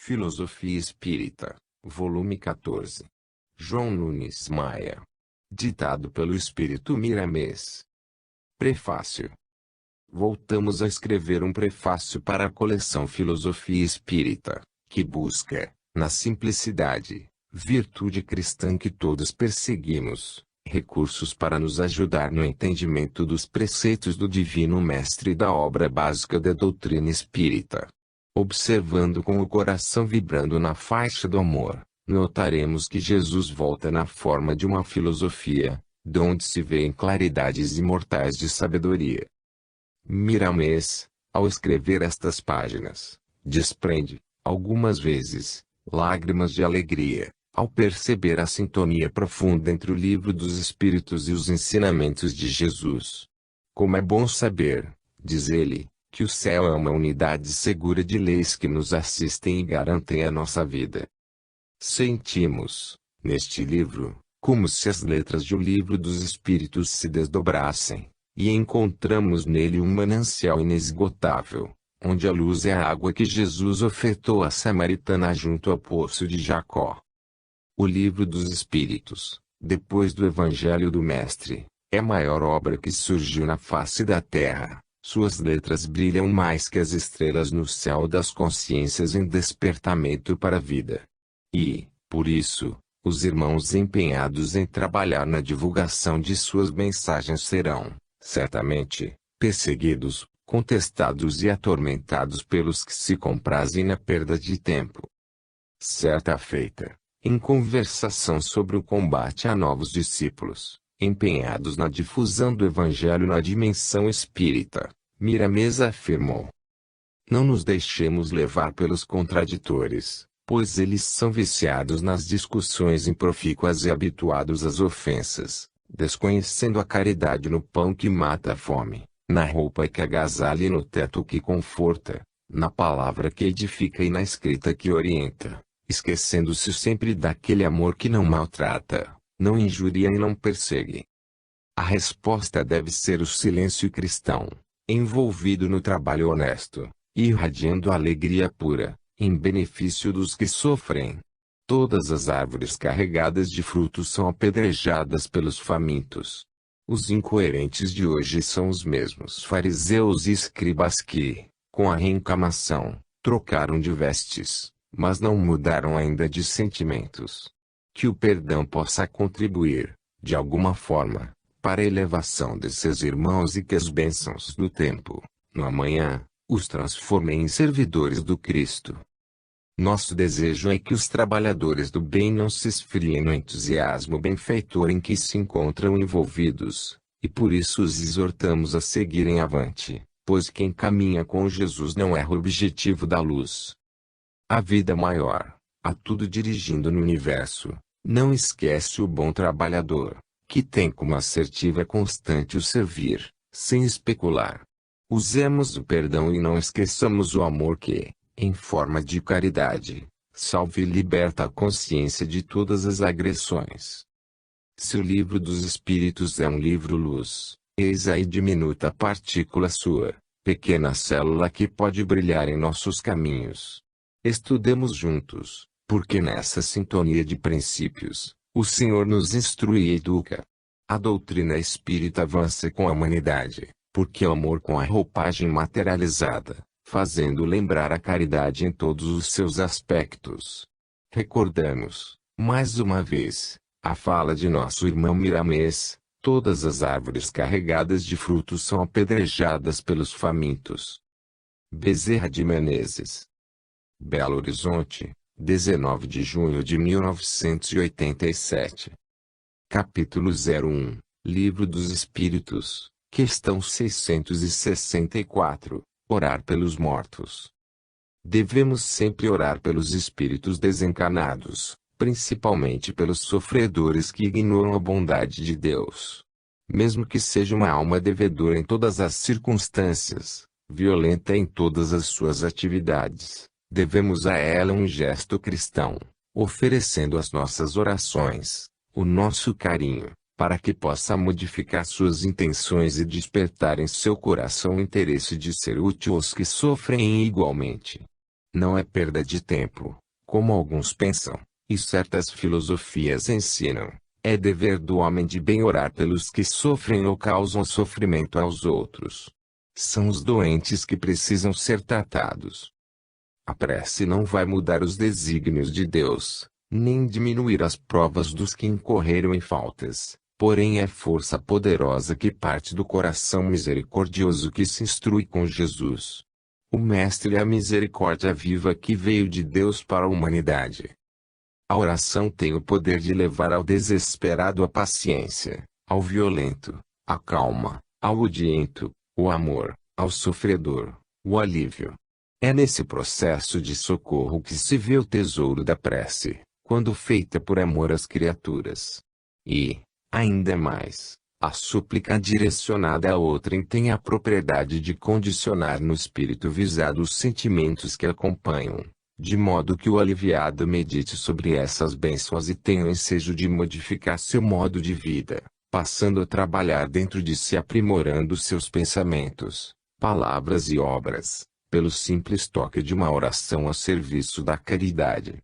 Filosofia Espírita, volume 14. João Nunes Maia. Ditado pelo Espírito Miramês. Prefácio. Voltamos a escrever um prefácio para a coleção Filosofia Espírita, que busca, na simplicidade, virtude cristã que todos perseguimos, recursos para nos ajudar no entendimento dos preceitos do Divino Mestre e da obra básica da doutrina espírita. Observando com o coração vibrando na faixa do amor, notaremos que Jesus volta na forma de uma filosofia, donde se vêem claridades imortais de sabedoria. Miramês, ao escrever estas páginas, desprende, algumas vezes, lágrimas de alegria, ao perceber a sintonia profunda entre o Livro dos Espíritos e os ensinamentos de Jesus. Como é bom saber, diz ele, que o céu é uma unidade segura de leis que nos assistem e garantem a nossa vida. Sentimos, neste livro, como se as letras de O Livro dos Espíritos se desdobrassem, e encontramos nele um manancial inesgotável, onde a luz é a água que Jesus ofertou à samaritana junto ao poço de Jacó. O Livro dos Espíritos, depois do Evangelho do Mestre, é a maior obra que surgiu na face da terra. Suas letras brilham mais que as estrelas no céu das consciências em despertamento para a vida. E, por isso, os irmãos empenhados em trabalhar na divulgação de suas mensagens serão, certamente, perseguidos, contestados e atormentados pelos que se comprazem na perda de tempo. Certa feita, em conversação sobre o combate a novos discípulos, empenhados na difusão do Evangelho na dimensão espírita, Miramês afirmou: não nos deixemos levar pelos contraditores, pois eles são viciados nas discussões improfícuas e habituados às ofensas, desconhecendo a caridade no pão que mata a fome, na roupa que agasalha e no teto que conforta, na palavra que edifica e na escrita que orienta, esquecendo-se sempre daquele amor que não maltrata, não injuria e não persegue. A resposta deve ser o silêncio cristão, envolvido no trabalho honesto, irradiando alegria pura, em benefício dos que sofrem. Todas as árvores carregadas de frutos são apedrejadas pelos famintos. Os incoerentes de hoje são os mesmos fariseus e escribas que, com a reencarnação, trocaram de vestes, mas não mudaram ainda de sentimentos. Que o perdão possa contribuir, de alguma forma, para a elevação desses irmãos e que as bênçãos do tempo, no amanhã, os transformem em servidores do Cristo. Nosso desejo é que os trabalhadores do bem não se esfriem no entusiasmo benfeitor em que se encontram envolvidos, e por isso os exortamos a seguirem avante, pois quem caminha com Jesus não erra o objetivo da luz. A vida maior, a tudo dirigindo no universo, não esquece o bom trabalhador, que tem como assertiva constante o servir, sem especular. Usemos o perdão e não esqueçamos o amor que, em forma de caridade, salva e liberta a consciência de todas as agressões. Se o Livro dos Espíritos é um livro-luz, eis aí diminuta partícula sua, pequena célula que pode brilhar em nossos caminhos. Estudemos juntos, porque nessa sintonia de princípios, o Senhor nos instrui e educa. A doutrina espírita avança com a humanidade, porque o amor com a roupagem materializada, fazendo lembrar a caridade em todos os seus aspectos. Recordamos, mais uma vez, a fala de nosso irmão Miramês: todas as árvores carregadas de frutos são apedrejadas pelos famintos. Bezerra de Menezes. Belo Horizonte, 19 de junho de 1987. Capítulo 01, Livro dos Espíritos, questão 664, orar pelos mortos. Devemos sempre orar pelos espíritos desencarnados, principalmente pelos sofredores que ignoram a bondade de Deus. Mesmo que seja uma alma devedora em todas as circunstâncias, violenta em todas as suas atividades, devemos a ela um gesto cristão, oferecendo as nossas orações, o nosso carinho, para que possa modificar suas intenções e despertar em seu coração o interesse de ser útil aos que sofrem igualmente. Não é perda de tempo, como alguns pensam, e certas filosofias ensinam. É dever do homem de bem orar pelos que sofrem ou causam sofrimento aos outros. São os doentes que precisam ser tratados. A prece não vai mudar os desígnios de Deus, nem diminuir as provas dos que incorreram em faltas, porém é força poderosa que parte do coração misericordioso que se instrui com Jesus. O Mestre é a misericórdia viva que veio de Deus para a humanidade. A oração tem o poder de levar ao desesperado a paciência, ao violento, a calma, ao odiento, o amor, ao sofredor, o alívio. É nesse processo de socorro que se vê o tesouro da prece, quando feita por amor às criaturas. E, ainda mais, a súplica direcionada a outrem tem a propriedade de condicionar no espírito visado os sentimentos que acompanham, de modo que o aliviado medite sobre essas bênçãos e tenha o ensejo de modificar seu modo de vida, passando a trabalhar dentro de si aprimorando seus pensamentos, palavras e obras, pelo simples toque de uma oração a serviço da caridade.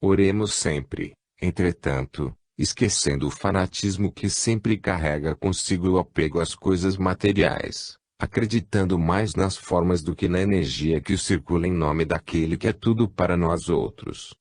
Oremos sempre, entretanto, esquecendo o fanatismo que sempre carrega consigo o apego às coisas materiais, acreditando mais nas formas do que na energia que circula em nome daquele que é tudo para nós outros.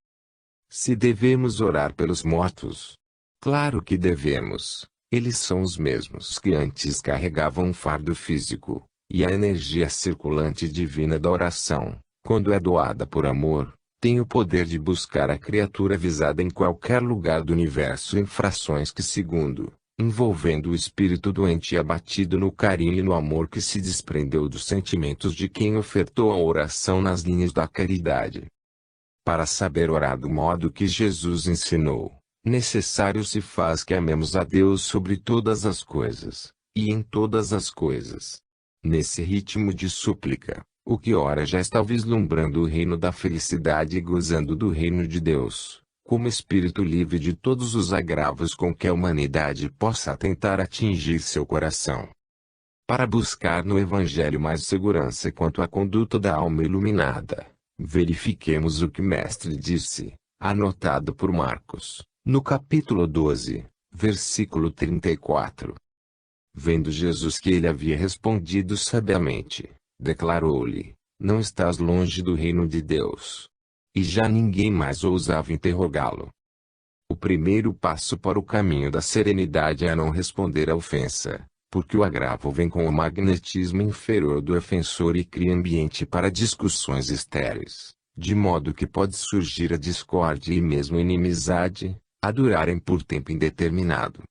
Se devemos orar pelos mortos? Claro que devemos. Eles são os mesmos que antes carregavam um fardo físico, e a energia circulante divina da oração, quando é doada por amor, tem o poder de buscar a criatura visada em qualquer lugar do universo em frações que segundo, envolvendo o espírito doente e abatido no carinho e no amor que se desprendeu dos sentimentos de quem ofertou a oração nas linhas da caridade. Para saber orar do modo que Jesus ensinou, necessário se faz que amemos a Deus sobre todas as coisas, e em todas as coisas. Nesse ritmo de súplica, o que ora já está vislumbrando o reino da felicidade e gozando do reino de Deus, como espírito livre de todos os agravos com que a humanidade possa tentar atingir seu coração. Para buscar no Evangelho mais segurança quanto à conduta da alma iluminada, verifiquemos o que o Mestre disse, anotado por Marcos, no capítulo 12, versículo 34. Vendo Jesus que ele havia respondido sabiamente, declarou-lhe: não estás longe do reino de Deus. E já ninguém mais ousava interrogá-lo. O primeiro passo para o caminho da serenidade é não responder à ofensa, porque o agravo vem com o magnetismo inferior do ofensor e cria ambiente para discussões estéreis, de modo que pode surgir a discórdia e mesmo inimizade, a durarem por tempo indeterminado.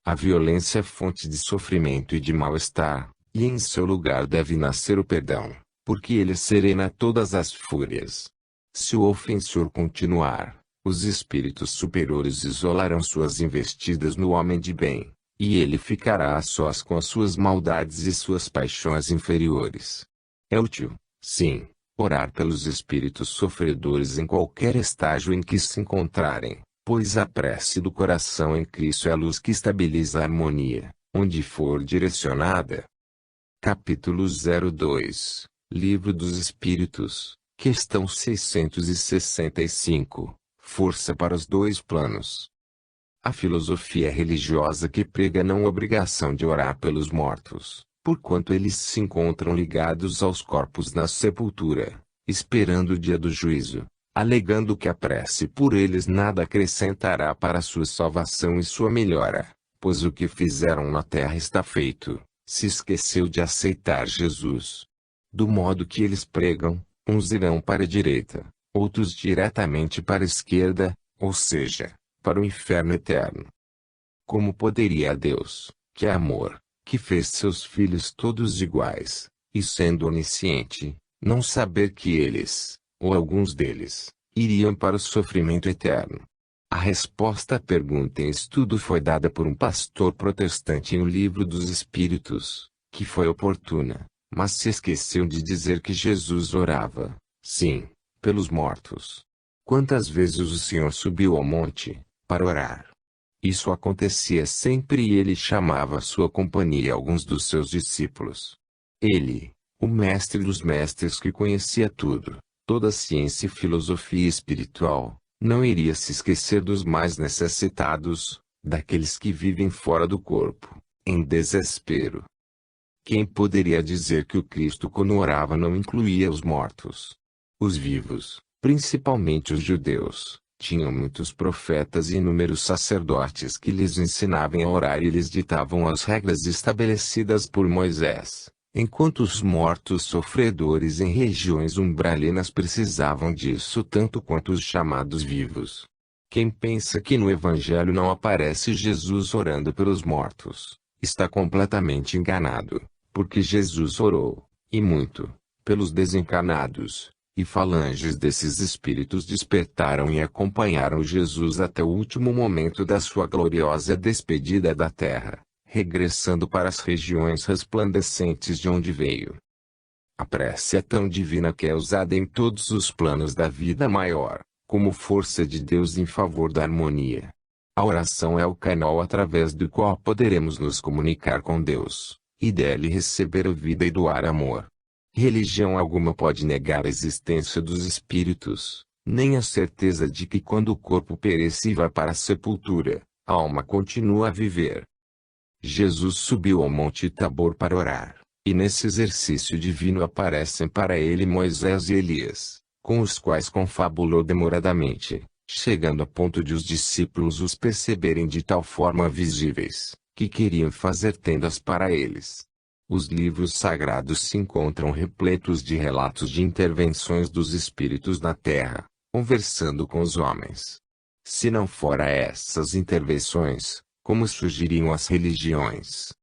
A violência é fonte de sofrimento e de mal-estar, e em seu lugar deve nascer o perdão, porque ele serena todas as fúrias. Se o ofensor continuar, os espíritos superiores isolarão suas investidas no homem de bem, e ele ficará a sós com as suas maldades e suas paixões inferiores. É útil, sim, orar pelos espíritos sofredores em qualquer estágio em que se encontrarem, pois a prece do coração em Cristo é a luz que estabiliza a harmonia, onde for direcionada. Capítulo 02, Livro dos Espíritos, questão 665, Força para os dois planos. A filosofia religiosa que prega não a obrigação de orar pelos mortos, porquanto eles se encontram ligados aos corpos na sepultura, esperando o dia do juízo, alegando que a prece por eles nada acrescentará para sua salvação e sua melhora, pois o que fizeram na terra está feito, se esqueceu de aceitar Jesus. Do modo que eles pregam, uns irão para a direita, outros diretamente para a esquerda, ou seja, para o inferno eterno. Como poderia Deus, que é amor, que fez seus filhos todos iguais, e sendo onisciente, não saber que eles, ou alguns deles, iriam para o sofrimento eterno? A resposta à pergunta em estudo foi dada por um pastor protestante em O Livro dos Espíritos, que foi oportuna, mas se esqueceu de dizer que Jesus orava, sim, pelos mortos. Quantas vezes o Senhor subiu ao monte, para orar? Isso acontecia sempre e ele chamava à sua companhia alguns dos seus discípulos. Ele, o mestre dos mestres que conhecia tudo, Toda ciência e filosofia espiritual não iria se esquecer dos mais necessitados, daqueles que vivem fora do corpo, em desespero. Quem poderia dizer que o Cristo quando orava não incluía os mortos? Os vivos, principalmente os judeus, tinham muitos profetas e inúmeros sacerdotes que lhes ensinavam a orar e lhes ditavam as regras estabelecidas por Moisés, enquanto os mortos sofredores em regiões umbralinas precisavam disso tanto quanto os chamados vivos. Quem pensa que no Evangelho não aparece Jesus orando pelos mortos, está completamente enganado, porque Jesus orou, e muito, pelos desencarnados, e falanges desses espíritos despertaram e acompanharam Jesus até o último momento da sua gloriosa despedida da terra, regressando para as regiões resplandecentes de onde veio. A prece é tão divina que é usada em todos os planos da vida maior, como força de Deus em favor da harmonia. A oração é o canal através do qual poderemos nos comunicar com Deus, e dele receber a vida e doar amor. Religião alguma pode negar a existência dos espíritos, nem a certeza de que quando o corpo perece e vai para a sepultura, a alma continua a viver. Jesus subiu ao Monte Tabor para orar, e nesse exercício divino aparecem para ele Moisés e Elias, com os quais confabulou demoradamente, chegando a ponto de os discípulos os perceberem de tal forma visíveis, que queriam fazer tendas para eles. Os livros sagrados se encontram repletos de relatos de intervenções dos espíritos na terra, conversando com os homens. Se não fora essas intervenções, como surgiriam as religiões?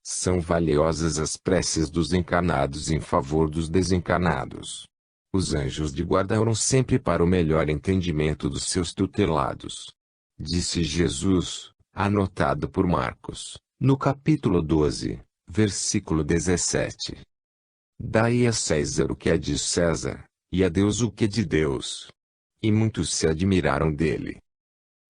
São valiosas as preces dos encarnados em favor dos desencarnados. Os anjos de guarda oram sempre para o melhor entendimento dos seus tutelados. Disse Jesus, anotado por Marcos, no capítulo 12. Versículo 17. Dai a César o que é de César, e a Deus o que é de Deus. E muitos se admiraram dele.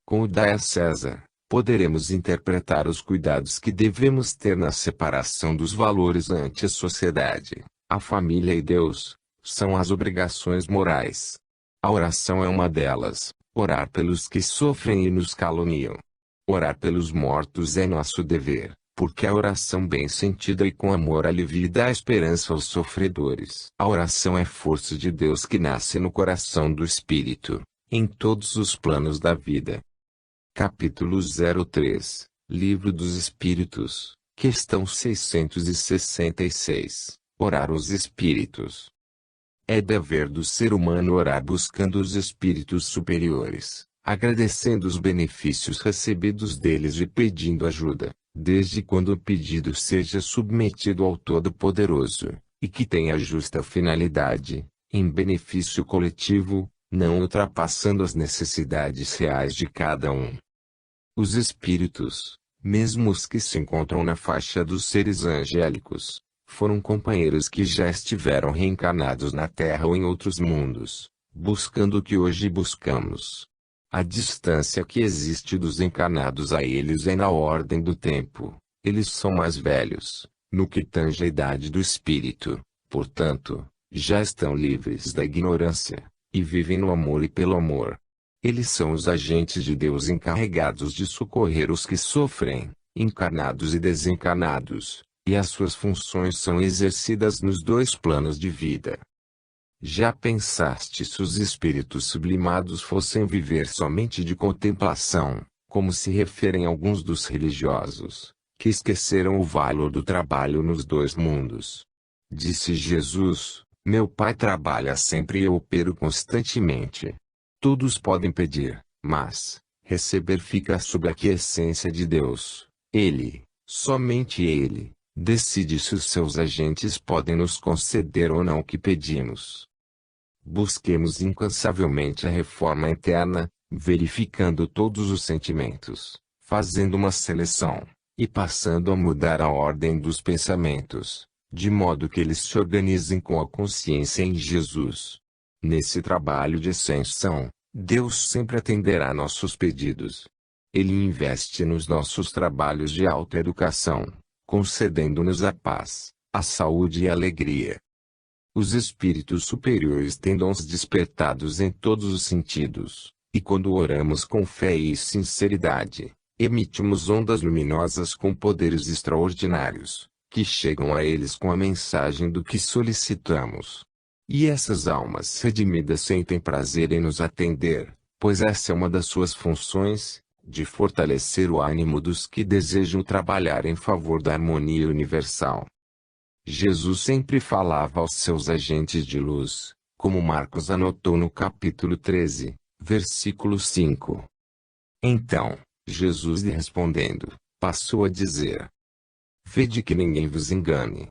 Com o dai a César, poderemos interpretar os cuidados que devemos ter na separação dos valores ante a sociedade, a família e Deus, são as obrigações morais. A oração é uma delas, orar pelos que sofrem e nos caluniam. Orar pelos mortos é nosso dever, porque a oração bem sentida e com amor alivia e dá esperança aos sofredores. A oração é força de Deus que nasce no coração do Espírito, em todos os planos da vida. Capítulo 03, Livro dos Espíritos, questão 666. Orar os Espíritos. É dever do ser humano orar buscando os espíritos superiores, agradecendo os benefícios recebidos deles e pedindo ajuda, desde quando o pedido seja submetido ao Todo-Poderoso, e que tenha justa finalidade, em benefício coletivo, não ultrapassando as necessidades reais de cada um. Os espíritos, mesmo os que se encontram na faixa dos seres angélicos, foram companheiros que já estiveram reencarnados na Terra ou em outros mundos, buscando o que hoje buscamos. A distância que existe dos encarnados a eles é na ordem do tempo. Eles são mais velhos, no que tange a idade do espírito, portanto, já estão livres da ignorância, e vivem no amor e pelo amor. Eles são os agentes de Deus encarregados de socorrer os que sofrem, encarnados e desencarnados, e as suas funções são exercidas nos dois planos de vida. Já pensaste se os espíritos sublimados fossem viver somente de contemplação, como se referem alguns dos religiosos, que esqueceram o valor do trabalho nos dois mundos? Disse Jesus, meu Pai trabalha sempre e eu opero constantemente. Todos podem pedir, mas receber fica sob a quiescência de Deus. Ele, somente Ele, decide se os seus agentes podem nos conceder ou não o que pedimos. Busquemos incansavelmente a reforma interna, verificando todos os sentimentos, fazendo uma seleção, e passando a mudar a ordem dos pensamentos, de modo que eles se organizem com a consciência em Jesus. Nesse trabalho de ascensão, Deus sempre atenderá nossos pedidos. Ele investe nos nossos trabalhos de autoeducação, concedendo-nos a paz, a saúde e a alegria. Os espíritos superiores têm dons despertados em todos os sentidos, e quando oramos com fé e sinceridade, emitimos ondas luminosas com poderes extraordinários, que chegam a eles com a mensagem do que solicitamos. E essas almas redimidas sentem prazer em nos atender, pois essa é uma das suas funções, de fortalecer o ânimo dos que desejam trabalhar em favor da harmonia universal. Jesus sempre falava aos seus agentes de luz, como Marcos anotou no capítulo 13, versículo 5. Então, Jesus lhe respondendo, passou a dizer: Vede que ninguém vos engane.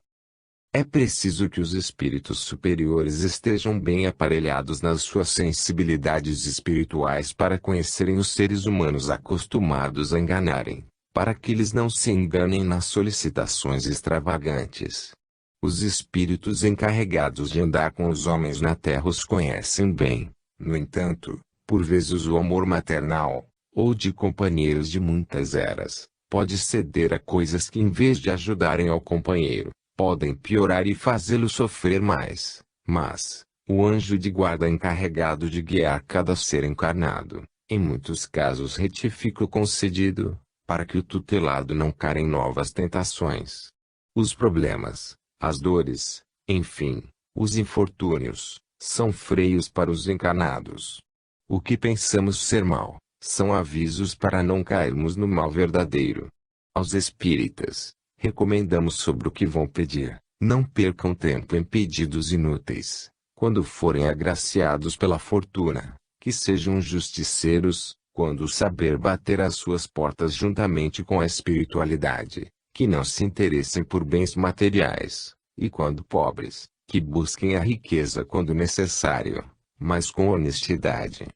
É preciso que os espíritos superiores estejam bem aparelhados nas suas sensibilidades espirituais para conhecerem os seres humanos acostumados a enganarem, para que eles não se enganem nas solicitações extravagantes. Os espíritos encarregados de andar com os homens na terra os conhecem bem, no entanto, por vezes o amor maternal, ou de companheiros de muitas eras, pode ceder a coisas que em vez de ajudarem ao companheiro, podem piorar e fazê-lo sofrer mais. Mas, o anjo de guarda encarregado de guiar cada ser encarnado, em muitos casos retifica o concedido, para que o tutelado não caia em novas tentações. Os problemas, as dores, enfim, os infortúnios, são freios para os encarnados. O que pensamos ser mal, são avisos para não cairmos no mal verdadeiro. Aos espíritas, recomendamos sobre o que vão pedir, não percam tempo em pedidos inúteis. Quando forem agraciados pela fortuna, que sejam justiceiros, quando o saber bater às suas portas juntamente com a espiritualidade, que não se interessem por bens materiais, e quando pobres, que busquem a riqueza quando necessário, mas com honestidade.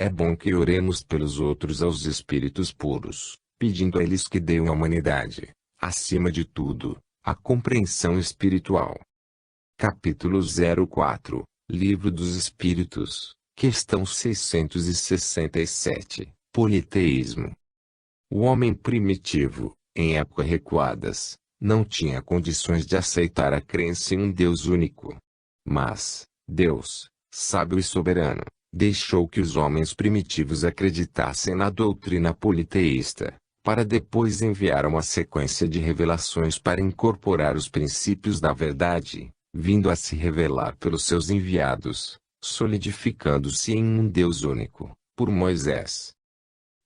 É bom que oremos pelos outros aos espíritos puros, pedindo a eles que deem à humanidade, acima de tudo, a compreensão espiritual. Capítulo 04, Livro dos Espíritos, questão 667, Politeísmo. O homem primitivo, em épocas recuadas, não tinha condições de aceitar a crença em um Deus único. Mas, Deus, sábio e soberano, deixou que os homens primitivos acreditassem na doutrina politeísta, para depois enviar uma sequência de revelações para incorporar os princípios da verdade, vindo a se revelar pelos seus enviados, solidificando-se em um Deus único, por Moisés.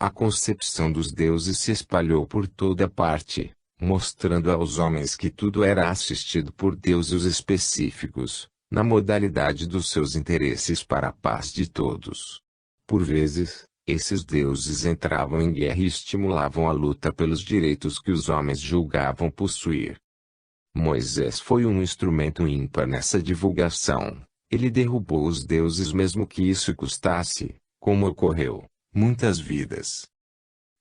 A concepção dos deuses se espalhou por toda parte, mostrando aos homens que tudo era assistido por deuses específicos, na modalidade dos seus interesses para a paz de todos. Por vezes, esses deuses entravam em guerra e estimulavam a luta pelos direitos que os homens julgavam possuir. Moisés foi um instrumento ímpar nessa divulgação. Ele derrubou os deuses mesmo que isso custasse, como ocorreu, muitas vidas.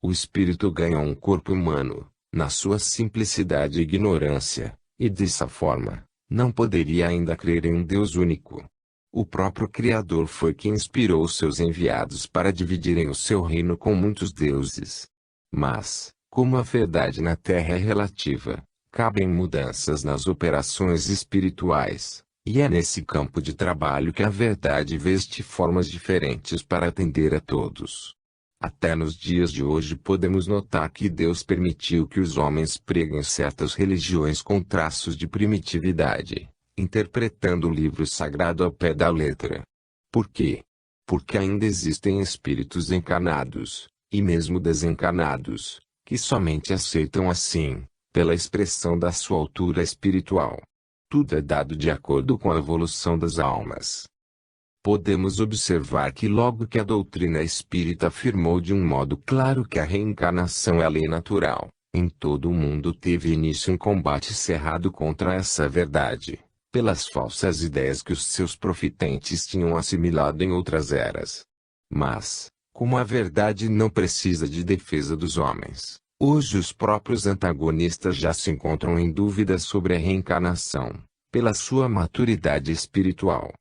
O espírito ganha um corpo humano, na sua simplicidade e ignorância, e dessa forma, não poderia ainda crer em um Deus único. O próprio Criador foi quem inspirou seus enviados para dividirem o seu reino com muitos deuses. Mas, como a verdade na Terra é relativa, cabem mudanças nas operações espirituais, e é nesse campo de trabalho que a verdade veste formas diferentes para atender a todos. Até nos dias de hoje podemos notar que Deus permitiu que os homens preguem certas religiões com traços de primitividade, interpretando o livro sagrado ao pé da letra. Por quê? Porque ainda existem espíritos encarnados, e mesmo desencarnados, que somente aceitam assim, pela expressão da sua altura espiritual. Tudo é dado de acordo com a evolução das almas. Podemos observar que logo que a doutrina espírita afirmou de um modo claro que a reencarnação é a lei natural, em todo o mundo teve início um combate cerrado contra essa verdade, pelas falsas ideias que os seus profetentes tinham assimilado em outras eras. Mas, como a verdade não precisa de defesa dos homens, hoje os próprios antagonistas já se encontram em dúvida sobre a reencarnação, pela sua maturidade espiritual.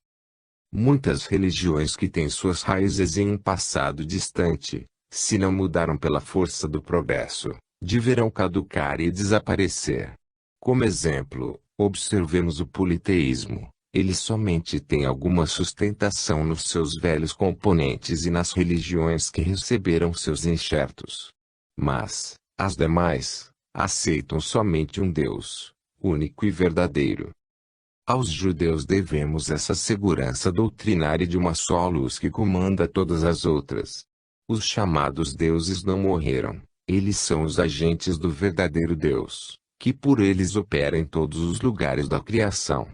Muitas religiões que têm suas raízes em um passado distante, se não mudaram pela força do progresso, deverão caducar e desaparecer. Como exemplo, observemos o politeísmo, Ele somente tem alguma sustentação nos seus velhos componentes e nas religiões que receberam seus enxertos. Mas, as demais, aceitam somente um Deus, único e verdadeiro. Aos judeus devemos essa segurança doutrinária de uma só luz que comanda todas as outras. Os chamados deuses não morreram, eles são os agentes do verdadeiro Deus, que por eles opera em todos os lugares da criação.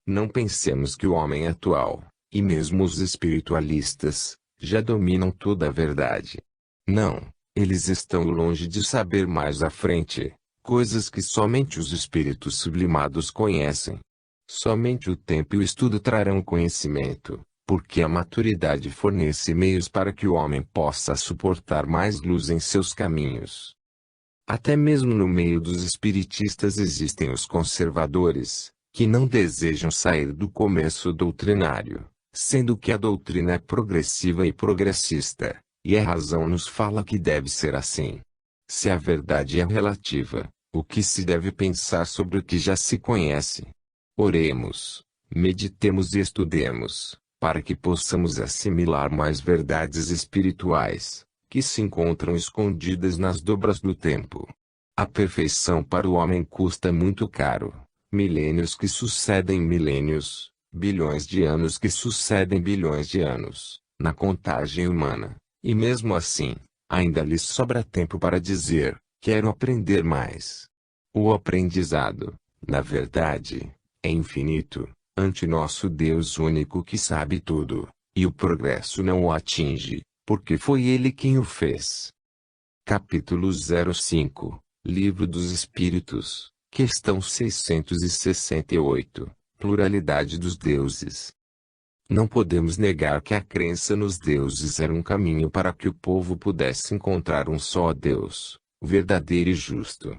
Não pensemos que o homem atual, e mesmo os espiritualistas, já dominam toda a verdade. Não, eles estão longe de saber mais à frente, coisas que somente os espíritos sublimados conhecem. Somente o tempo e o estudo trarão conhecimento, porque a maturidade fornece meios para que o homem possa suportar mais luz em seus caminhos. Até mesmo no meio dos espiritistas existem os conservadores, que não desejam sair do começo doutrinário, sendo que a doutrina é progressiva e progressista, e a razão nos fala que deve ser assim. Se a verdade é relativa, o que se deve pensar sobre o que já se conhece? Oremos, meditemos e estudemos, para que possamos assimilar mais verdades espirituais, que se encontram escondidas nas dobras do tempo. A perfeição para o homem custa muito caro. Milênios que sucedem milênios, bilhões de anos que sucedem bilhões de anos, na contagem humana, e mesmo assim, ainda lhes sobra tempo para dizer, quero aprender mais. O aprendizado, na verdade, é infinito, ante nosso Deus único que sabe tudo, e o progresso não o atinge, porque foi Ele quem o fez. Capítulo 05, Livro dos Espíritos. Questão 668. Pluralidade dos deuses. Não podemos negar que a crença nos deuses era um caminho para que o povo pudesse encontrar um só Deus, verdadeiro e justo.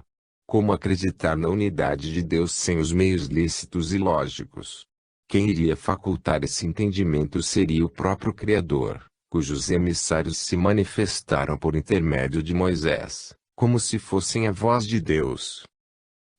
Como acreditar na unidade de Deus sem os meios lícitos e lógicos? Quem iria facultar esse entendimento seria o próprio Criador, cujos emissários se manifestaram por intermédio de Moisés, como se fossem a voz de Deus.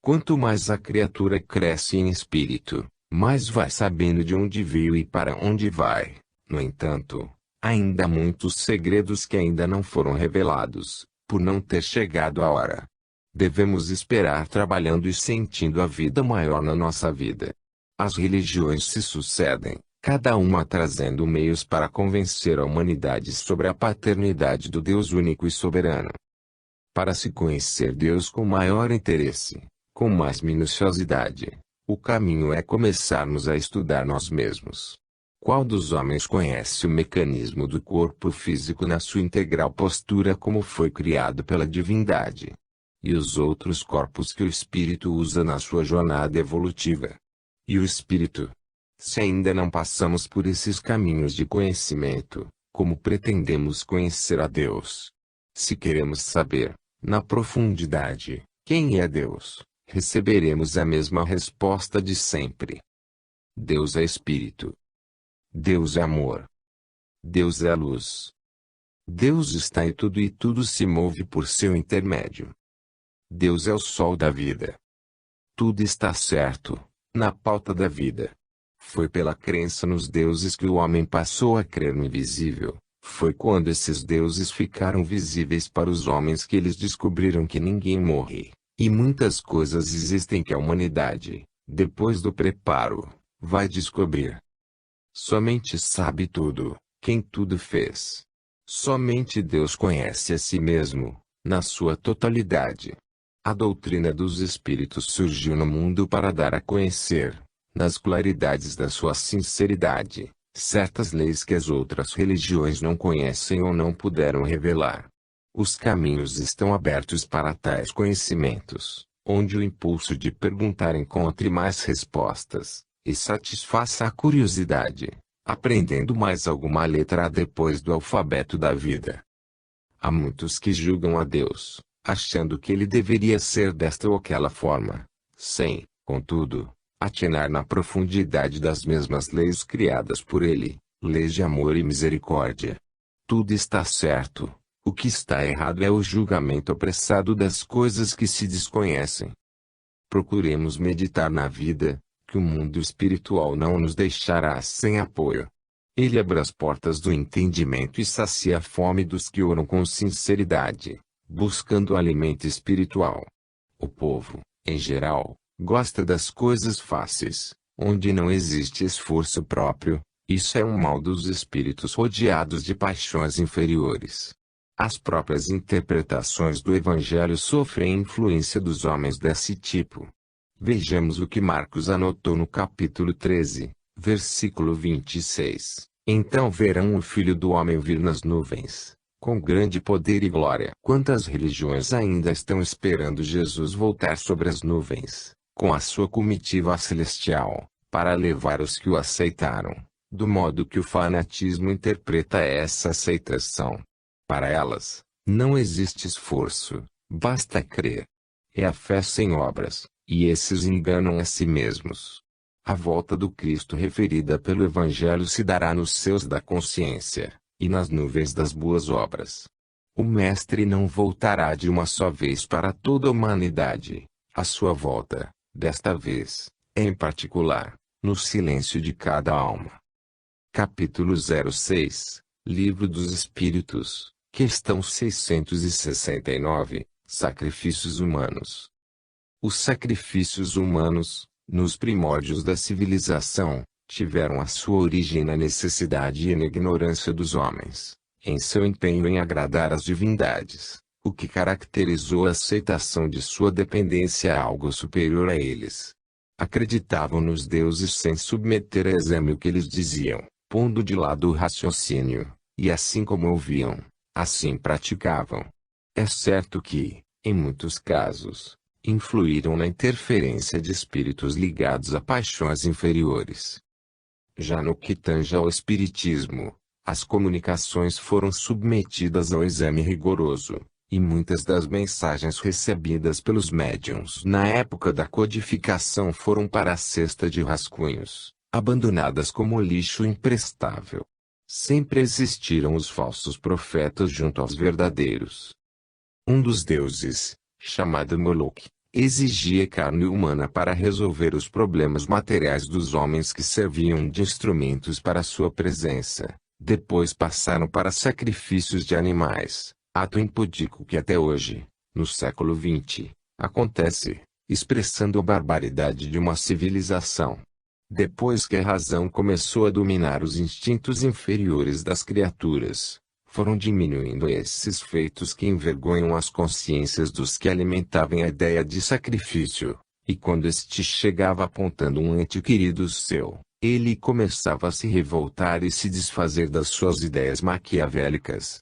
Quanto mais a criatura cresce em espírito, mais vai sabendo de onde veio e para onde vai. No entanto, ainda há muitos segredos que ainda não foram revelados, por não ter chegado a hora. Devemos esperar trabalhando e sentindo a vida maior na nossa vida. As religiões se sucedem, cada uma trazendo meios para convencer a humanidade sobre a paternidade do Deus único e soberano. Para se conhecer Deus com maior interesse, com mais minuciosidade, o caminho é começarmos a estudar nós mesmos. Qual dos homens conhece o mecanismo do corpo físico na sua integral postura como foi criado pela divindade? E os outros corpos que o espírito usa na sua jornada evolutiva? E o espírito? Se ainda não passamos por esses caminhos de conhecimento, como pretendemos conhecer a Deus? Se queremos saber, na profundidade, quem é Deus, receberemos a mesma resposta de sempre. Deus é Espírito. Deus é amor. Deus é luz. Deus está em tudo e tudo se move por seu intermédio. Deus é o sol da vida. Tudo está certo, na pauta da vida. Foi pela crença nos deuses que o homem passou a crer no invisível. Foi quando esses deuses ficaram visíveis para os homens que eles descobriram que ninguém morre. E muitas coisas existem que a humanidade, depois do preparo, vai descobrir. Somente sabe tudo, quem tudo fez. Somente Deus conhece a si mesmo, na sua totalidade. A doutrina dos espíritos surgiu no mundo para dar a conhecer, nas claridades da sua sinceridade, certas leis que as outras religiões não conhecem ou não puderam revelar. Os caminhos estão abertos para tais conhecimentos, onde o impulso de perguntar encontre mais respostas, e satisfaça a curiosidade, aprendendo mais alguma letra depois do alfabeto da vida. Há muitos que julgam a Deus, achando que ele deveria ser desta ou aquela forma, sem, contudo, atinar na profundidade das mesmas leis criadas por ele, leis de amor e misericórdia. Tudo está certo. O que está errado é o julgamento apressado das coisas que se desconhecem. Procuremos meditar na vida, que o mundo espiritual não nos deixará sem apoio. Ele abre as portas do entendimento e sacia a fome dos que oram com sinceridade, buscando alimento espiritual. O povo, em geral, gosta das coisas fáceis, onde não existe esforço próprio. Isso é um mal dos espíritos rodeados de paixões inferiores. As próprias interpretações do Evangelho sofrem influência dos homens desse tipo. Vejamos o que Marcos anotou no capítulo 13, versículo 26. Então verão o Filho do Homem vir nas nuvens, com grande poder e glória. Quantas religiões ainda estão esperando Jesus voltar sobre as nuvens, com a sua comitiva celestial, para levar os que o aceitaram, do modo que o fanatismo interpreta essa aceitação. Para elas, não existe esforço, basta crer. É a fé sem obras, e esses enganam a si mesmos. A volta do Cristo referida pelo Evangelho se dará nos céus da consciência, e nas nuvens das boas obras. O Mestre não voltará de uma só vez para toda a humanidade. A sua volta, desta vez, é em particular, no silêncio de cada alma. Capítulo 06, Livro dos Espíritos, questão 669, Sacrifícios humanos. Os sacrifícios humanos, nos primórdios da civilização, tiveram a sua origem na necessidade e na ignorância dos homens, em seu empenho em agradar às divindades, o que caracterizou a aceitação de sua dependência a algo superior a eles. Acreditavam nos deuses sem submeter a exame o que eles diziam, pondo de lado o raciocínio, e assim como ouviam, assim praticavam. É certo que, em muitos casos, influíram na interferência de espíritos ligados a paixões inferiores. Já no que tange ao espiritismo, as comunicações foram submetidas ao exame rigoroso, e muitas das mensagens recebidas pelos médiuns na época da codificação foram para a cesta de rascunhos, abandonadas como lixo imprestável. Sempre existiram os falsos profetas junto aos verdadeiros. Um dos deuses, chamado Moloch, exigia carne humana para resolver os problemas materiais dos homens que serviam de instrumentos para sua presença. Depois passaram para sacrifícios de animais, ato impudícuo que até hoje, no século XX, acontece, expressando a barbaridade de uma civilização. Depois que a razão começou a dominar os instintos inferiores das criaturas, foram diminuindo esses feitos que envergonham as consciências dos que alimentavam a ideia de sacrifício, e quando este chegava apontando um ente querido seu, ele começava a se revoltar e se desfazer das suas ideias maquiavélicas.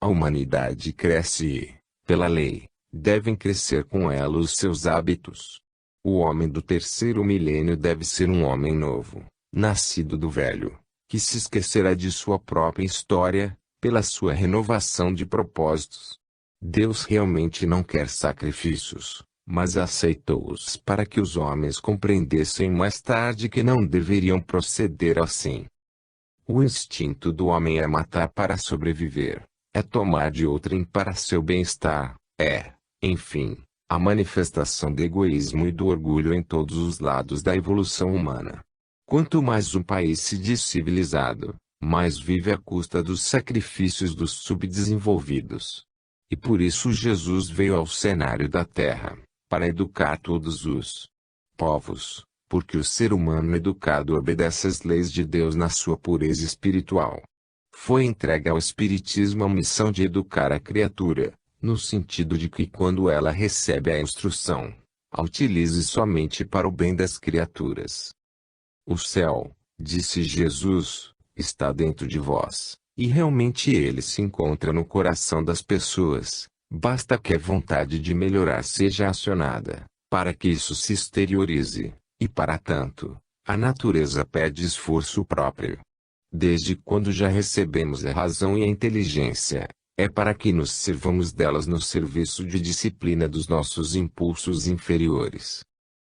A humanidade cresce e, pela lei, devem crescer com ela os seus hábitos. O homem do terceiro milênio deve ser um homem novo, nascido do velho, que se esquecerá de sua própria história, pela sua renovação de propósitos. Deus realmente não quer sacrifícios, mas aceitou-os para que os homens compreendessem mais tarde que não deveriam proceder assim. O instinto do homem é matar para sobreviver, é tomar de outrem para seu bem-estar, enfim, a manifestação do egoísmo e do orgulho em todos os lados da evolução humana. Quanto mais um país se diz civilizado, mais vive à custa dos sacrifícios dos subdesenvolvidos. E por isso Jesus veio ao cenário da Terra, para educar todos os povos, porque o ser humano educado obedece às leis de Deus na sua pureza espiritual. Foi entregue ao Espiritismo a missão de educar a criatura, no sentido de que quando ela recebe a instrução, a utilize somente para o bem das criaturas. O céu, disse Jesus, está dentro de vós, e realmente ele se encontra no coração das pessoas, basta que a vontade de melhorar seja acionada, para que isso se exteriorize, e para tanto, a natureza pede esforço próprio. Desde quando já recebemos a razão e a inteligência, é para que nos sirvamos delas no serviço de disciplina dos nossos impulsos inferiores.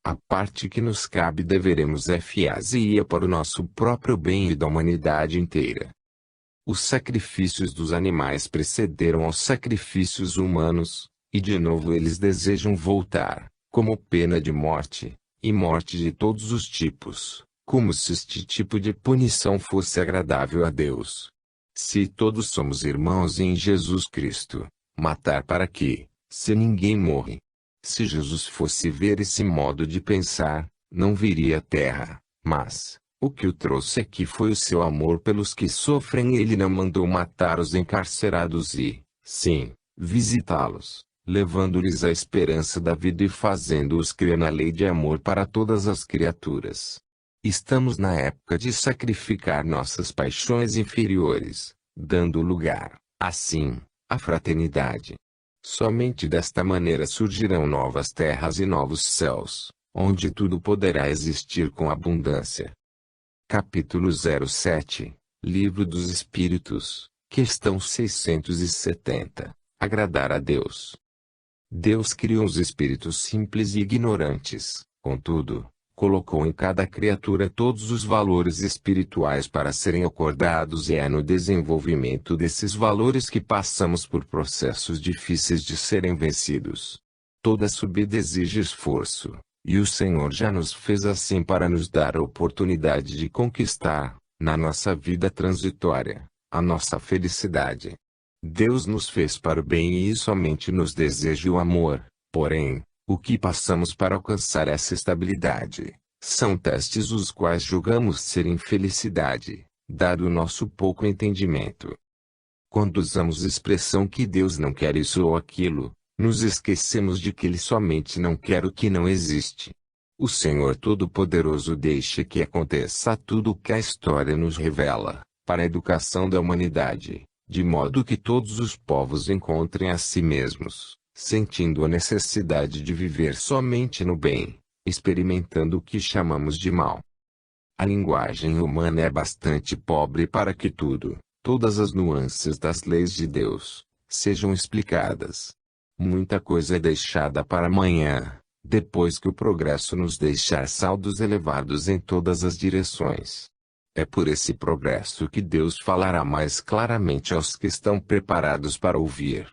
A parte que nos cabe deveremos fazer para o nosso próprio bem e da humanidade inteira. Os sacrifícios dos animais precederam aos sacrifícios humanos, e de novo eles desejam voltar, como pena de morte, e morte de todos os tipos, como se este tipo de punição fosse agradável a Deus. Se todos somos irmãos em Jesus Cristo, matar para quê, se ninguém morre? Se Jesus fosse ver esse modo de pensar, não viria à terra, mas o que o trouxe aqui foi o seu amor pelos que sofrem. Ele não mandou matar os encarcerados e, sim, visitá-los, levando-lhes a esperança da vida e fazendo-os crer na lei de amor para todas as criaturas. Estamos na época de sacrificar nossas paixões inferiores, dando lugar, assim, à fraternidade. Somente desta maneira surgirão novas terras e novos céus, onde tudo poderá existir com abundância. Capítulo 07, Livro dos Espíritos, questão 670. Agradar a Deus. Deus criou os espíritos simples e ignorantes, contudo, colocou em cada criatura todos os valores espirituais para serem acordados, e é no desenvolvimento desses valores que passamos por processos difíceis de serem vencidos. Toda subida exige esforço, e o Senhor já nos fez assim para nos dar a oportunidade de conquistar, na nossa vida transitória, a nossa felicidade. Deus nos fez para o bem e somente nos deseja o amor, porém, o que passamos para alcançar essa estabilidade, são testes os quais julgamos ser infelicidade, dado o nosso pouco entendimento. Quando usamos expressão que Deus não quer isso ou aquilo, nos esquecemos de que Ele somente não quer o que não existe. O Senhor Todo-Poderoso deixa que aconteça tudo o que a história nos revela, para a educação da humanidade, de modo que todos os povos encontrem a si mesmos, sentindo a necessidade de viver somente no bem, experimentando o que chamamos de mal. A linguagem humana é bastante pobre para que todas as nuances das leis de Deus, sejam explicadas. Muita coisa é deixada para amanhã, depois que o progresso nos deixar saldos elevados em todas as direções. É por esse progresso que Deus falará mais claramente aos que estão preparados para ouvir.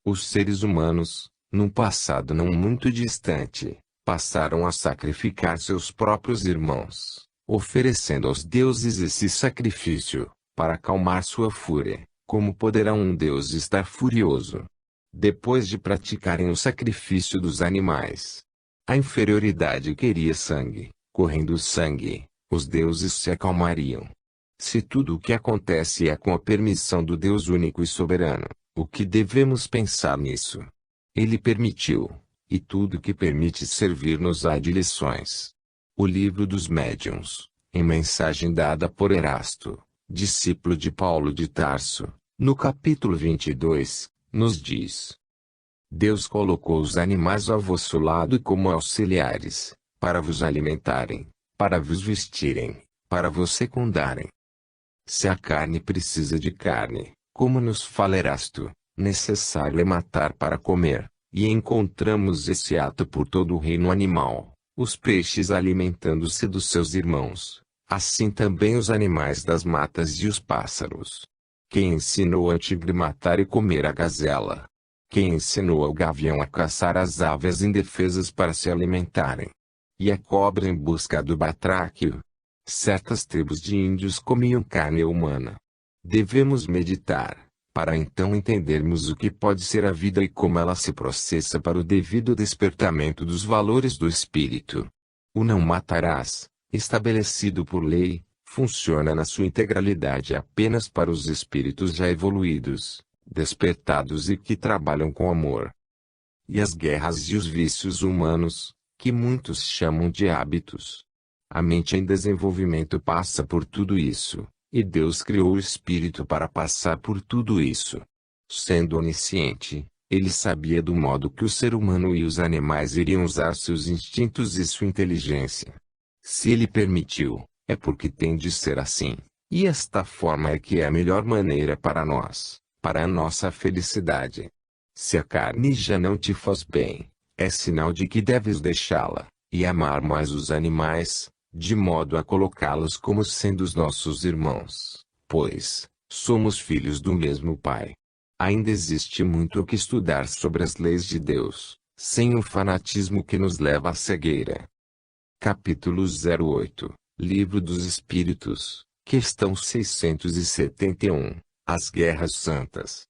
Os seres humanos, num passado não muito distante, passaram a sacrificar seus próprios irmãos, oferecendo aos deuses esse sacrifício, para acalmar sua fúria. Como poderá um deus estar furioso? Depois de praticarem o sacrifício dos animais, a inferioridade queria sangue. Correndo o sangue, os deuses se acalmariam. Se tudo o que acontece é com a permissão do Deus único e soberano, o que devemos pensar nisso? Ele permitiu, e tudo que permite servir-nos há de lições. O Livro dos Médiuns, em mensagem dada por Erasto, discípulo de Paulo de Tarso, no capítulo 22, nos diz: Deus colocou os animais ao vosso lado como auxiliares, para vos alimentarem, para vos vestirem, para vos secundarem. Se a carne precisa de carne, como nos fala Erasto, necessário é matar para comer, e encontramos esse ato por todo o reino animal, os peixes alimentando-se dos seus irmãos, assim também os animais das matas e os pássaros. Quem ensinou ao tigre matar e comer a gazela? Quem ensinou ao gavião a caçar as aves indefesas para se alimentarem? E a cobra em busca do batráquio? Certas tribos de índios comiam carne humana. Devemos meditar, para então entendermos o que pode ser a vida e como ela se processa para o devido despertamento dos valores do espírito. O não matarás, estabelecido por lei, funciona na sua integralidade apenas para os espíritos já evoluídos, despertados e que trabalham com amor. E as guerras e os vícios humanos, que muitos chamam de hábitos. A mente em desenvolvimento passa por tudo isso, e Deus criou o espírito para passar por tudo isso. Sendo onisciente, ele sabia do modo que o ser humano e os animais iriam usar seus instintos e sua inteligência. Se ele permitiu, é porque tem de ser assim, e esta forma é que é a melhor maneira para nós, para a nossa felicidade. Se a carne já não te faz bem, é sinal de que deves deixá-la, e amar mais os animais, de modo a colocá-los como sendo os nossos irmãos, pois somos filhos do mesmo Pai. Ainda existe muito o que estudar sobre as leis de Deus, sem o fanatismo que nos leva à cegueira. Capítulo 08, Livro dos Espíritos, questão 671, As Guerras Santas.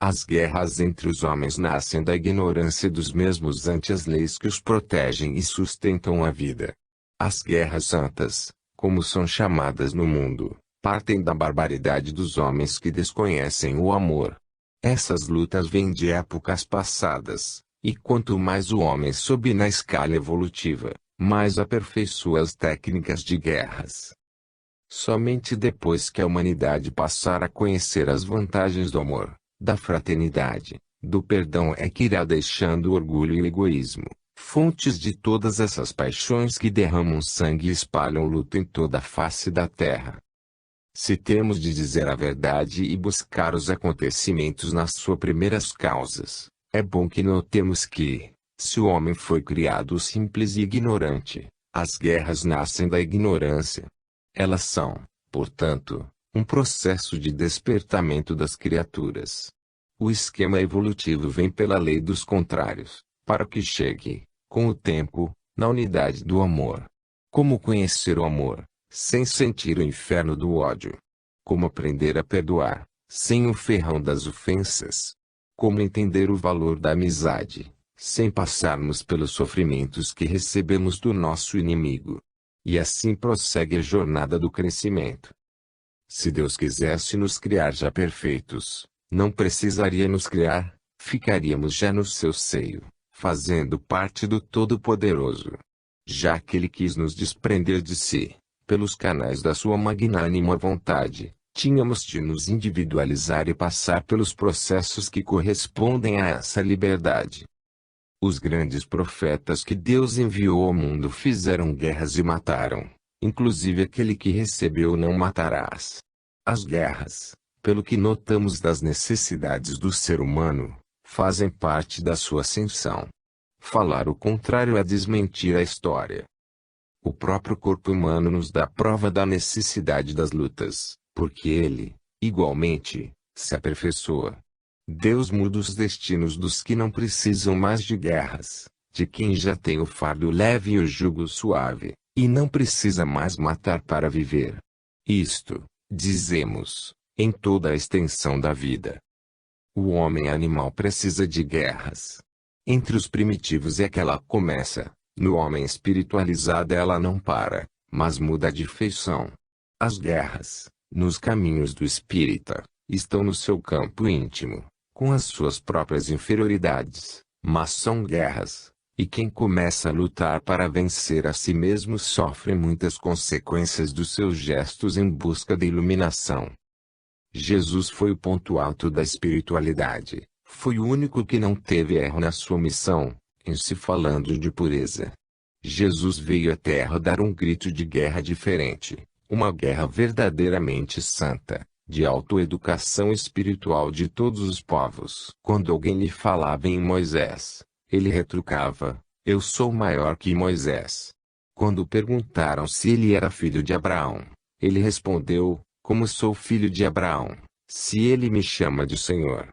As guerras entre os homens nascem da ignorância dos mesmos ante as leis que os protegem e sustentam a vida. As guerras santas, como são chamadas no mundo, partem da barbaridade dos homens que desconhecem o amor. Essas lutas vêm de épocas passadas, e quanto mais o homem sobe na escala evolutiva, mais aperfeiçoa as técnicas de guerras. Somente depois que a humanidade passar a conhecer as vantagens do amor, da fraternidade, do perdão é que irá deixando o orgulho e o egoísmo, fontes de todas essas paixões que derramam sangue e espalham luto em toda a face da terra. Se temos de dizer a verdade e buscar os acontecimentos nas suas primeiras causas, é bom que notemos que, se o homem foi criado simples e ignorante, as guerras nascem da ignorância. Elas são, portanto, um processo de despertamento das criaturas. O esquema evolutivo vem pela lei dos contrários, para que chegue, com o tempo, na unidade do amor. Como conhecer o amor, sem sentir o inferno do ódio? Como aprender a perdoar, sem o ferrão das ofensas? Como entender o valor da amizade, sem passarmos pelos sofrimentos que recebemos do nosso inimigo? E assim prossegue a jornada do crescimento. Se Deus quisesse nos criar já perfeitos, não precisaria nos criar, ficaríamos já no seu seio, fazendo parte do Todo-Poderoso. Já que Ele quis nos desprender de si, pelos canais da sua magnânima vontade, tínhamos de nos individualizar e passar pelos processos que correspondem a essa liberdade. Os grandes profetas que Deus enviou ao mundo fizeram guerras e mataram, inclusive aquele que recebeu não matarás. As guerras, pelo que notamos das necessidades do ser humano, fazem parte da sua ascensão. Falar o contrário é desmentir a história. O próprio corpo humano nos dá prova da necessidade das lutas, porque ele, igualmente, se aperfeiçoa. Deus muda os destinos dos que não precisam mais de guerras, de quem já tem o fardo leve e o jugo suave, e não precisa mais matar para viver. Isto, dizemos, em toda a extensão da vida. O homem animal precisa de guerras. Entre os primitivos é que ela começa, no homem espiritualizado ela não para, mas muda de feição. As guerras, nos caminhos do espírita, estão no seu campo íntimo, com as suas próprias inferioridades, mas são guerras, e quem começa a lutar para vencer a si mesmo sofre muitas consequências dos seus gestos em busca da iluminação. Jesus foi o ponto alto da espiritualidade, foi o único que não teve erro na sua missão, em se falando de pureza. Jesus veio à Terra dar um grito de guerra diferente, uma guerra verdadeiramente santa, de autoeducação espiritual de todos os povos. Quando alguém lhe falava em Moisés, ele retrucava: eu sou maior que Moisés. Quando perguntaram se ele era filho de Abraão, ele respondeu: como sou filho de Abraão, se ele me chama de Senhor?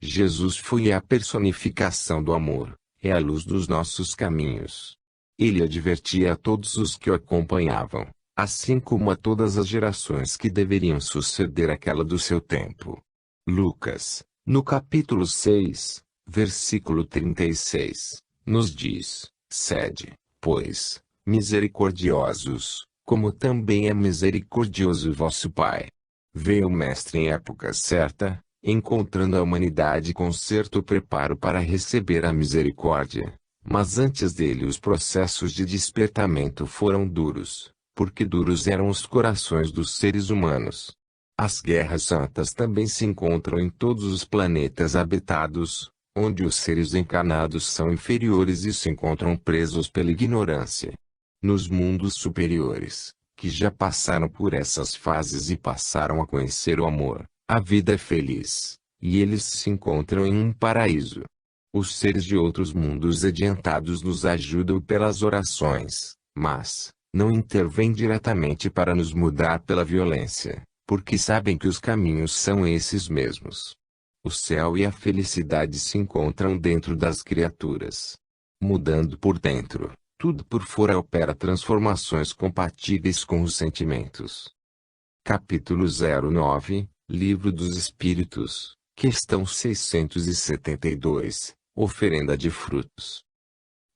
Jesus foi a personificação do amor, é a luz dos nossos caminhos. Ele advertia a todos os que o acompanhavam, assim como a todas as gerações que deveriam suceder aquela do seu tempo. Lucas, no capítulo 6, versículo 36, nos diz: sede, pois, misericordiosos, como também é misericordioso vosso Pai. Veio o Mestre em época certa, encontrando a humanidade com certo preparo para receber a misericórdia. Mas antes dele os processos de despertamento foram duros, porque duros eram os corações dos seres humanos. As guerras santas também se encontram em todos os planetas habitados, onde os seres encarnados são inferiores e se encontram presos pela ignorância. Nos mundos superiores, que já passaram por essas fases e passaram a conhecer o amor, a vida é feliz, e eles se encontram em um paraíso. Os seres de outros mundos adiantados nos ajudam pelas orações, mas não intervêm diretamente para nos mudar pela violência, porque sabem que os caminhos são esses mesmos. O céu e a felicidade se encontram dentro das criaturas. Mudando por dentro, Tudo por fora opera transformações compatíveis com os sentimentos. Capítulo 09, Livro dos Espíritos, questão 672, Oferenda de frutos.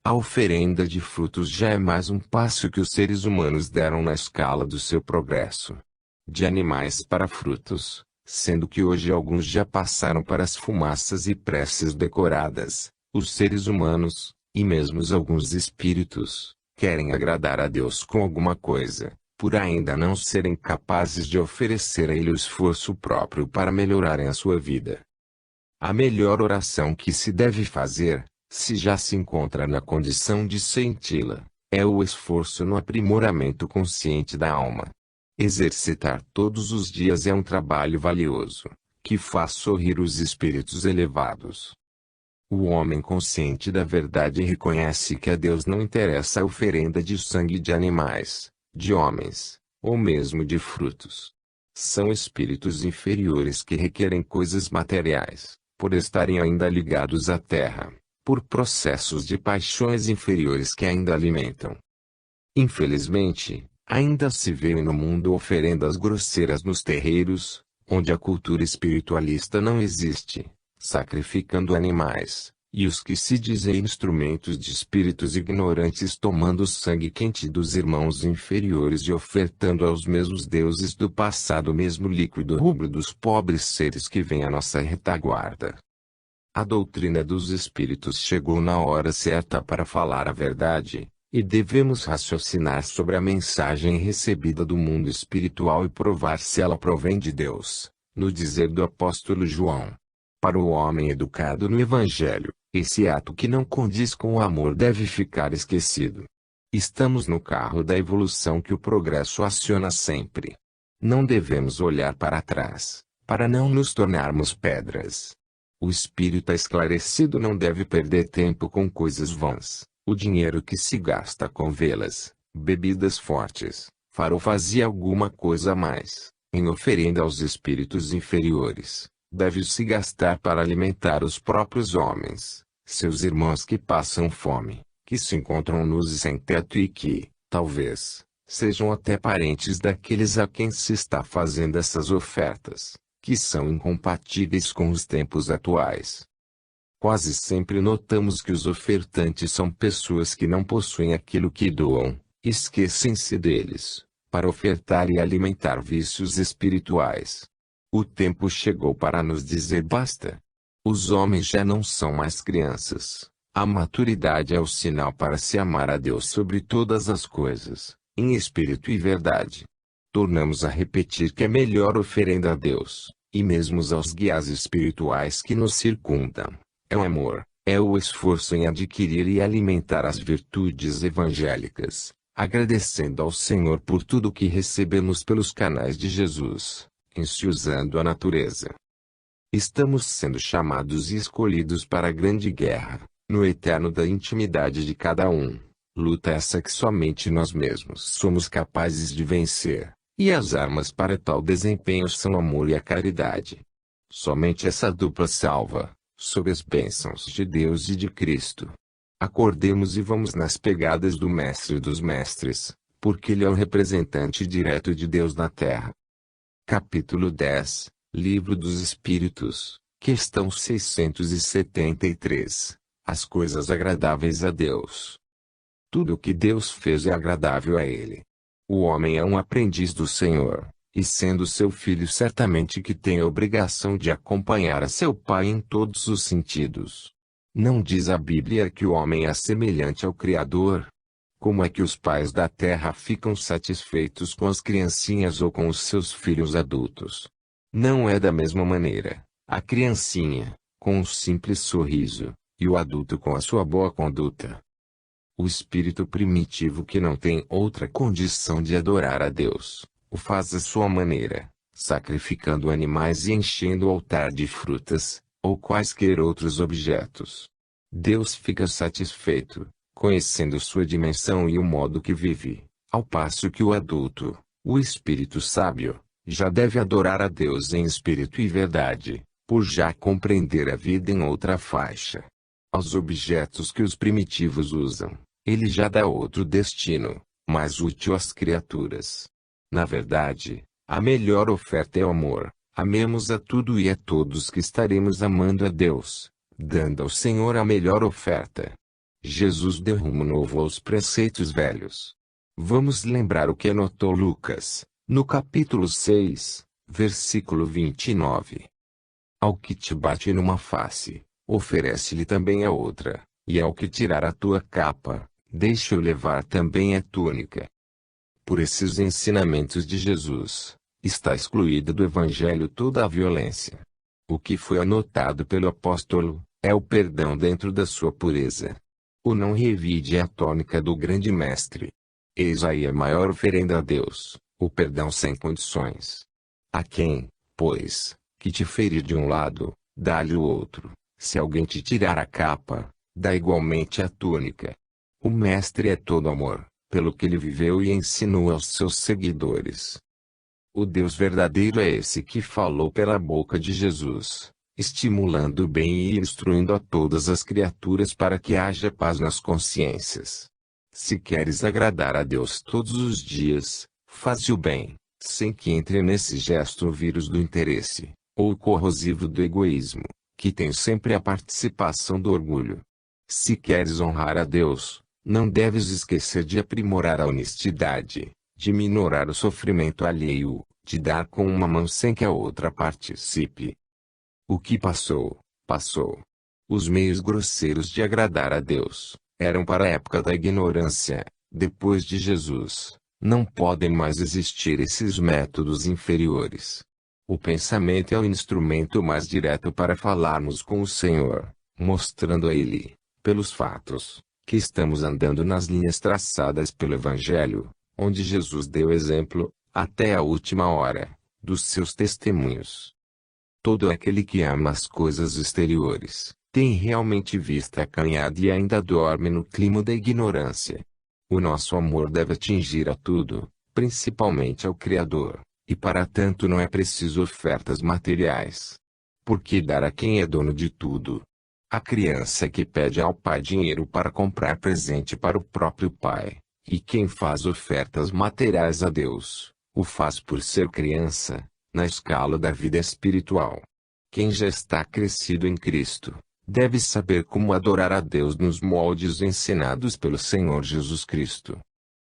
A oferenda de frutos já é mais um passo que os seres humanos deram na escala do seu progresso. De animais para frutos, sendo que hoje alguns já passaram para as fumaças e preces decoradas, os seres humanos, e mesmo alguns espíritos, querem agradar a Deus com alguma coisa, por ainda não serem capazes de oferecer a Ele o esforço próprio para melhorarem a sua vida. A melhor oração que se deve fazer, se já se encontra na condição de senti-la, é o esforço no aprimoramento consciente da alma. Exercitar todos os dias é um trabalho valioso, que faz sorrir os espíritos elevados. O homem consciente da verdade reconhece que a Deus não interessa a oferenda de sangue de animais, de homens, ou mesmo de frutos. São espíritos inferiores que requerem coisas materiais, por estarem ainda ligados à terra, por processos de paixões inferiores que ainda alimentam. Infelizmente, ainda se vêem no mundo oferendas grosseiras nos terreiros, onde a cultura espiritualista não existe, sacrificando animais, e os que se dizem instrumentos de espíritos ignorantes tomando o sangue quente dos irmãos inferiores e ofertando aos mesmos deuses do passado o mesmo líquido rubro dos pobres seres que vêm à nossa retaguarda. A doutrina dos espíritos chegou na hora certa para falar a verdade, e devemos raciocinar sobre a mensagem recebida do mundo espiritual e provar se ela provém de Deus, no dizer do apóstolo João. Para o homem educado no Evangelho, esse ato que não condiz com o amor deve ficar esquecido. Estamos no carro da evolução que o progresso aciona sempre. Não devemos olhar para trás, para não nos tornarmos pedras. O espírito esclarecido não deve perder tempo com coisas vãs. O dinheiro que se gasta com velas, bebidas fortes, farofas e alguma coisa a mais, em oferenda aos espíritos inferiores, deve se gastar para alimentar os próprios homens, seus irmãos que passam fome, que se encontram nus e sem teto e que, talvez, sejam até parentes daqueles a quem se está fazendo essas ofertas, que são incompatíveis com os tempos atuais. Quase sempre notamos que os ofertantes são pessoas que não possuem aquilo que doam, esquecem-se deles, para ofertar e alimentar vícios espirituais. O tempo chegou para nos dizer basta. Os homens já não são mais crianças. A maturidade é o sinal para se amar a Deus sobre todas as coisas, em espírito e verdade. Tornamos a repetir que é melhor oferenda a Deus, e mesmo aos guias espirituais que nos circundam. É o amor, é o esforço em adquirir e alimentar as virtudes evangélicas, agradecendo ao Senhor por tudo que recebemos pelos canais de Jesus, ensiusando a natureza. Estamos sendo chamados e escolhidos para a grande guerra, no eterno da intimidade de cada um, luta essa que somente nós mesmos somos capazes de vencer, e as armas para tal desempenho são o amor e a caridade. Somente essa dupla salva, sob as bênçãos de Deus e de Cristo. Acordemos e vamos nas pegadas do Mestre dos Mestres, porque ele é o representante direto de Deus na Terra. Capítulo 10, Livro dos Espíritos, questão 673. As coisas agradáveis a Deus. Tudo o que Deus fez é agradável a ele. O homem é um aprendiz do Senhor, e sendo seu filho certamente que tem a obrigação de acompanhar a seu pai em todos os sentidos. Não diz a Bíblia que o homem é semelhante ao Criador? Como é que os pais da terra ficam satisfeitos com as criancinhas ou com os seus filhos adultos? Não é da mesma maneira, a criancinha, com um simples sorriso, e o adulto com a sua boa conduta. O espírito primitivo que não tem outra condição de adorar a Deus, o faz à sua maneira, sacrificando animais e enchendo o altar de frutas, ou quaisquer outros objetos. Deus fica satisfeito, conhecendo sua dimensão e o modo que vive, ao passo que o adulto, o espírito sábio, já deve adorar a Deus em espírito e verdade, por já compreender a vida em outra faixa. Aos objetos que os primitivos usam, Ele já dá outro destino, mais útil às criaturas. Na verdade, a melhor oferta é o amor. Amemos a tudo e a todos que estaremos amando a Deus, dando ao Senhor a melhor oferta. Jesus deu rumo novo aos preceitos velhos. Vamos lembrar o que anotou Lucas, no capítulo 6, versículo 29. Ao que te bate numa face, oferece-lhe também a outra, e ao que tirar a tua capa, deixa-o levar também a túnica. Por esses ensinamentos de Jesus, está excluída do Evangelho toda a violência. O que foi anotado pelo apóstolo, é o perdão dentro da sua pureza. O não revide é a tônica do grande mestre. Eis aí a maior oferenda a Deus, o perdão sem condições. A quem, pois, que te ferir de um lado, dá-lhe o outro. Se alguém te tirar a capa, dá igualmente a túnica. O mestre é todo amor, pelo que ele viveu e ensinou aos seus seguidores. O Deus verdadeiro é esse que falou pela boca de Jesus, estimulando o bem e instruindo a todas as criaturas para que haja paz nas consciências. Se queres agradar a Deus todos os dias, faze o bem, sem que entre nesse gesto o vírus do interesse, ou o corrosivo do egoísmo, que tem sempre a participação do orgulho. Se queres honrar a Deus, não deves esquecer de aprimorar a honestidade, de minorar o sofrimento alheio, de dar com uma mão sem que a outra participe. O que passou, passou. Os meios grosseiros de agradar a Deus, eram para a época da ignorância. Depois de Jesus, não podem mais existir esses métodos inferiores. O pensamento é o instrumento mais direto para falarmos com o Senhor, mostrando a Ele, pelos fatos, que estamos andando nas linhas traçadas pelo Evangelho, onde Jesus deu exemplo, até a última hora, dos seus testemunhos. Todo aquele que ama as coisas exteriores, tem realmente vista acanhada e ainda dorme no clima da ignorância. O nosso amor deve atingir a tudo, principalmente ao Criador, e para tanto não é preciso ofertas materiais. Porque dar a quem é dono de tudo? A criança que pede ao pai dinheiro para comprar presente para o próprio pai, e quem faz ofertas materiais a Deus, o faz por ser criança, na escala da vida espiritual. Quem já está crescido em Cristo, deve saber como adorar a Deus nos moldes ensinados pelo Senhor Jesus Cristo.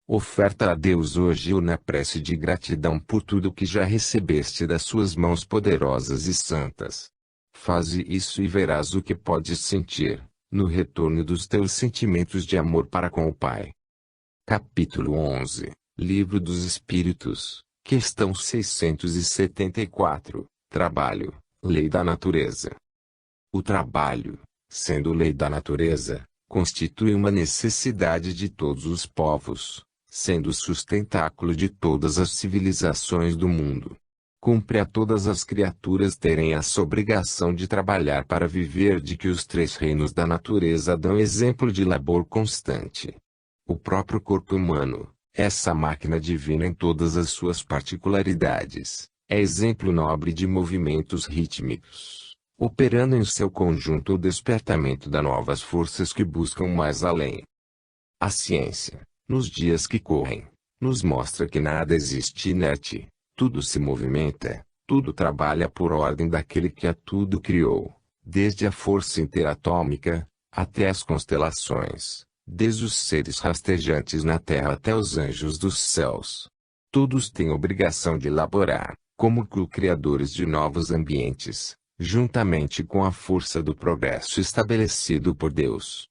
Oferta a Deus hoje ou na prece de gratidão por tudo que já recebeste das suas mãos poderosas e santas. Faze isso e verás o que podes sentir, no retorno dos teus sentimentos de amor para com o Pai. Capítulo 11, Livro dos Espíritos, Questão 674, Trabalho, Lei da Natureza. O trabalho, sendo lei da natureza, constitui uma necessidade de todos os povos, sendo o sustentáculo de todas as civilizações do mundo. Cumpre a todas as criaturas terem essa obrigação de trabalhar para viver, de que os três reinos da natureza dão exemplo de labor constante. O próprio corpo humano, essa máquina divina em todas as suas particularidades, é exemplo nobre de movimentos rítmicos, operando em seu conjunto o despertamento das novas forças que buscam mais além. A ciência, nos dias que correm, nos mostra que nada existe inerte, tudo se movimenta, tudo trabalha por ordem daquele que a tudo criou, desde a força interatômica, até as constelações, desde os seres rastejantes na terra até os anjos dos céus. Todos têm obrigação de elaborar, como co-criadores de novos ambientes, juntamente com a força do progresso estabelecido por Deus.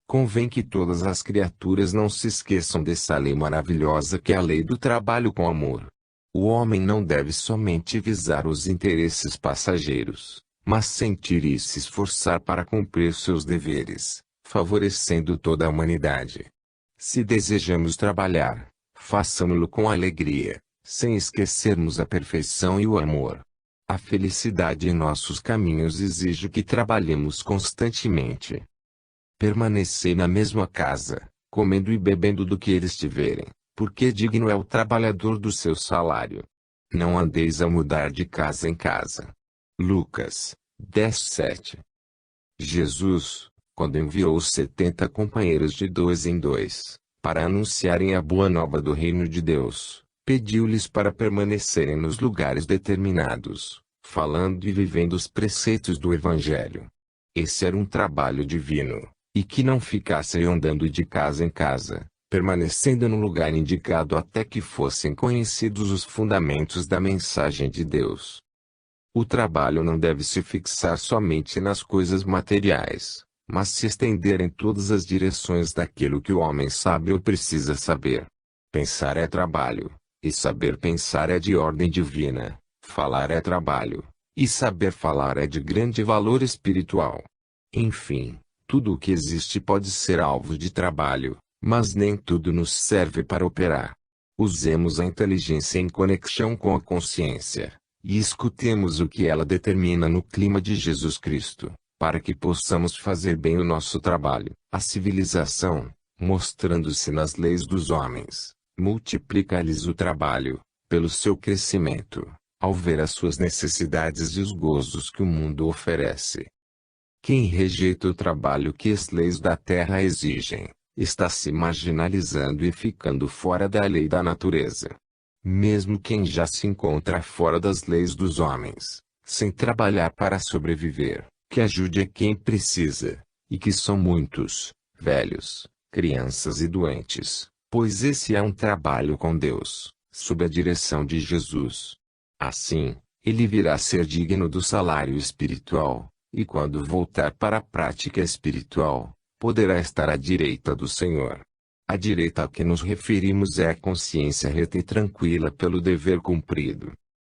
Convém que todas as criaturas não se esqueçam dessa lei maravilhosa que é a lei do trabalho com amor. O homem não deve somente visar os interesses passageiros, mas sentir e se esforçar para cumprir seus deveres, favorecendo toda a humanidade. Se desejamos trabalhar, façamo-lo com alegria, sem esquecermos a perfeição e o amor. A felicidade em nossos caminhos exige que trabalhemos constantemente. Permanecei na mesma casa, comendo e bebendo do que eles tiverem, porque digno é o trabalhador do seu salário. Não andeis a mudar de casa em casa. Lucas 10:7. Jesus, quando enviou os 70 companheiros de 2 em 2, para anunciarem a boa nova do reino de Deus, pediu-lhes para permanecerem nos lugares determinados, falando e vivendo os preceitos do Evangelho. Esse era um trabalho divino, e que não ficassem andando de casa em casa, permanecendo no lugar indicado até que fossem conhecidos os fundamentos da mensagem de Deus. O trabalho não deve se fixar somente nas coisas materiais, mas se estender em todas as direções daquilo que o homem sabe ou precisa saber. Pensar é trabalho, e saber pensar é de ordem divina. Falar é trabalho, e saber falar é de grande valor espiritual. Enfim, tudo o que existe pode ser alvo de trabalho, mas nem tudo nos serve para operar. Usemos a inteligência em conexão com a consciência, e escutemos o que ela determina no clima de Jesus Cristo, para que possamos fazer bem o nosso trabalho. A civilização, mostrando-se nas leis dos homens, multiplica-lhes o trabalho, pelo seu crescimento, ao ver as suas necessidades e os gozos que o mundo oferece. Quem rejeita o trabalho que as leis da terra exigem, está se marginalizando e ficando fora da lei da natureza. Mesmo quem já se encontra fora das leis dos homens, sem trabalhar para sobreviver, que ajude a quem precisa, e que são muitos, velhos, crianças e doentes, pois esse é um trabalho com Deus, sob a direção de Jesus. Assim, ele virá ser digno do salário espiritual, e quando voltar para a prática espiritual, poderá estar à direita do Senhor. A direita a que nos referimos é a consciência reta e tranquila pelo dever cumprido.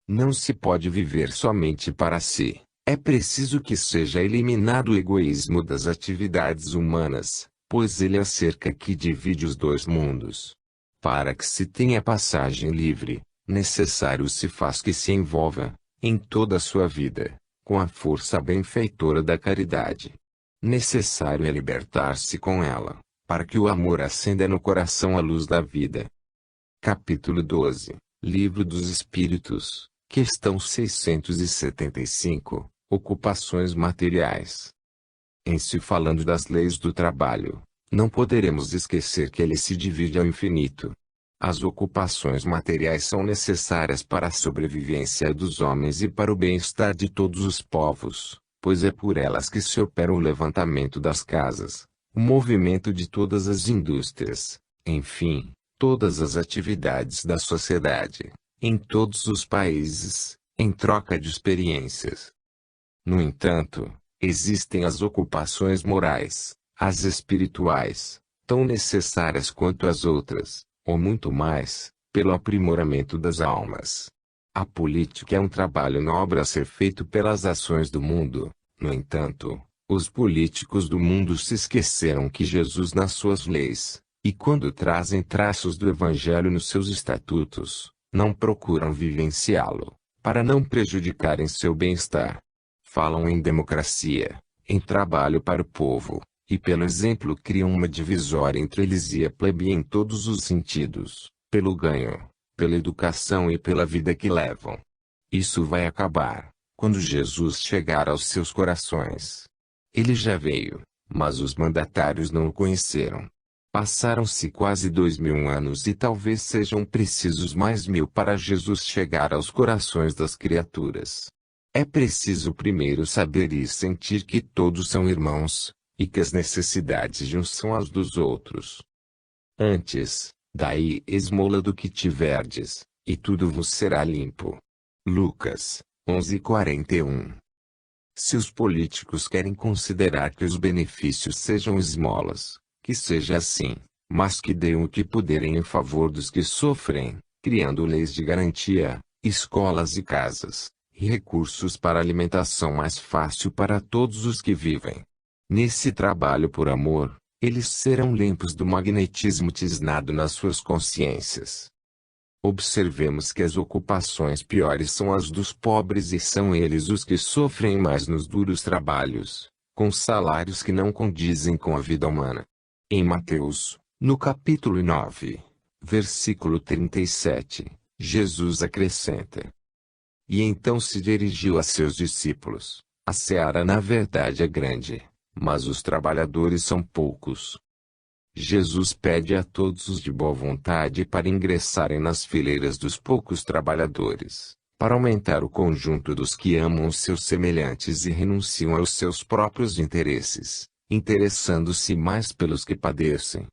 Não se pode viver somente para si. É preciso que seja eliminado o egoísmo das atividades humanas, pois ele é a cerca que divide os dois mundos. Para que se tenha passagem livre, necessário se faz que se envolva, em toda a sua vida, com a força benfeitora da caridade. Necessário é libertar-se com ela, para que o amor acenda no coração a luz da vida. Capítulo 12, Livro dos Espíritos, questão 675, Ocupações materiais. Em se falando das leis do trabalho, não poderemos esquecer que ele se divide ao infinito. As ocupações materiais são necessárias para a sobrevivência dos homens e para o bem-estar de todos os povos, pois é por elas que se opera o levantamento das casas, o movimento de todas as indústrias, enfim, todas as atividades da sociedade, em todos os países, em troca de experiências. No entanto, existem as ocupações morais, as espirituais, tão necessárias quanto as outras, ou muito mais, pelo aprimoramento das almas. A política é um trabalho nobre a ser feito pelas ações do mundo. No entanto, os políticos do mundo se esqueceram que Jesus nas suas leis, e quando trazem traços do Evangelho nos seus estatutos, não procuram vivenciá-lo, para não prejudicarem seu bem-estar. Falam em democracia, em trabalho para o povo, e pelo exemplo criam uma divisória entre eles e a plebe em todos os sentidos, pelo ganho, pela educação e pela vida que levam. Isso vai acabar, quando Jesus chegar aos seus corações. Ele já veio, mas os mandatários não o conheceram. Passaram-se quase 2000 anos e talvez sejam precisos mais 1000 para Jesus chegar aos corações das criaturas. É preciso primeiro saber e sentir que todos são irmãos, e que as necessidades de uns são as dos outros. Antes, dai esmola do que tiverdes, e tudo vos será limpo. Lucas 11:41. Se os políticos querem considerar que os benefícios sejam esmolas, que seja assim, mas que deem o que puderem em favor dos que sofrem, criando leis de garantia, escolas e casas, e recursos para alimentação mais fácil para todos os que vivem. Nesse trabalho por amor, eles serão limpos do magnetismo tisnado nas suas consciências. Observemos que as ocupações piores são as dos pobres e são eles os que sofrem mais nos duros trabalhos, com salários que não condizem com a vida humana. Em Mateus, no capítulo 9, versículo 37, Jesus acrescenta: E então se dirigiu a seus discípulos: A seara na verdade é grande, mas os trabalhadores são poucos. Jesus pede a todos os de boa vontade para ingressarem nas fileiras dos poucos trabalhadores, para aumentar o conjunto dos que amam os seus semelhantes e renunciam aos seus próprios interesses, interessando-se mais pelos que padecem.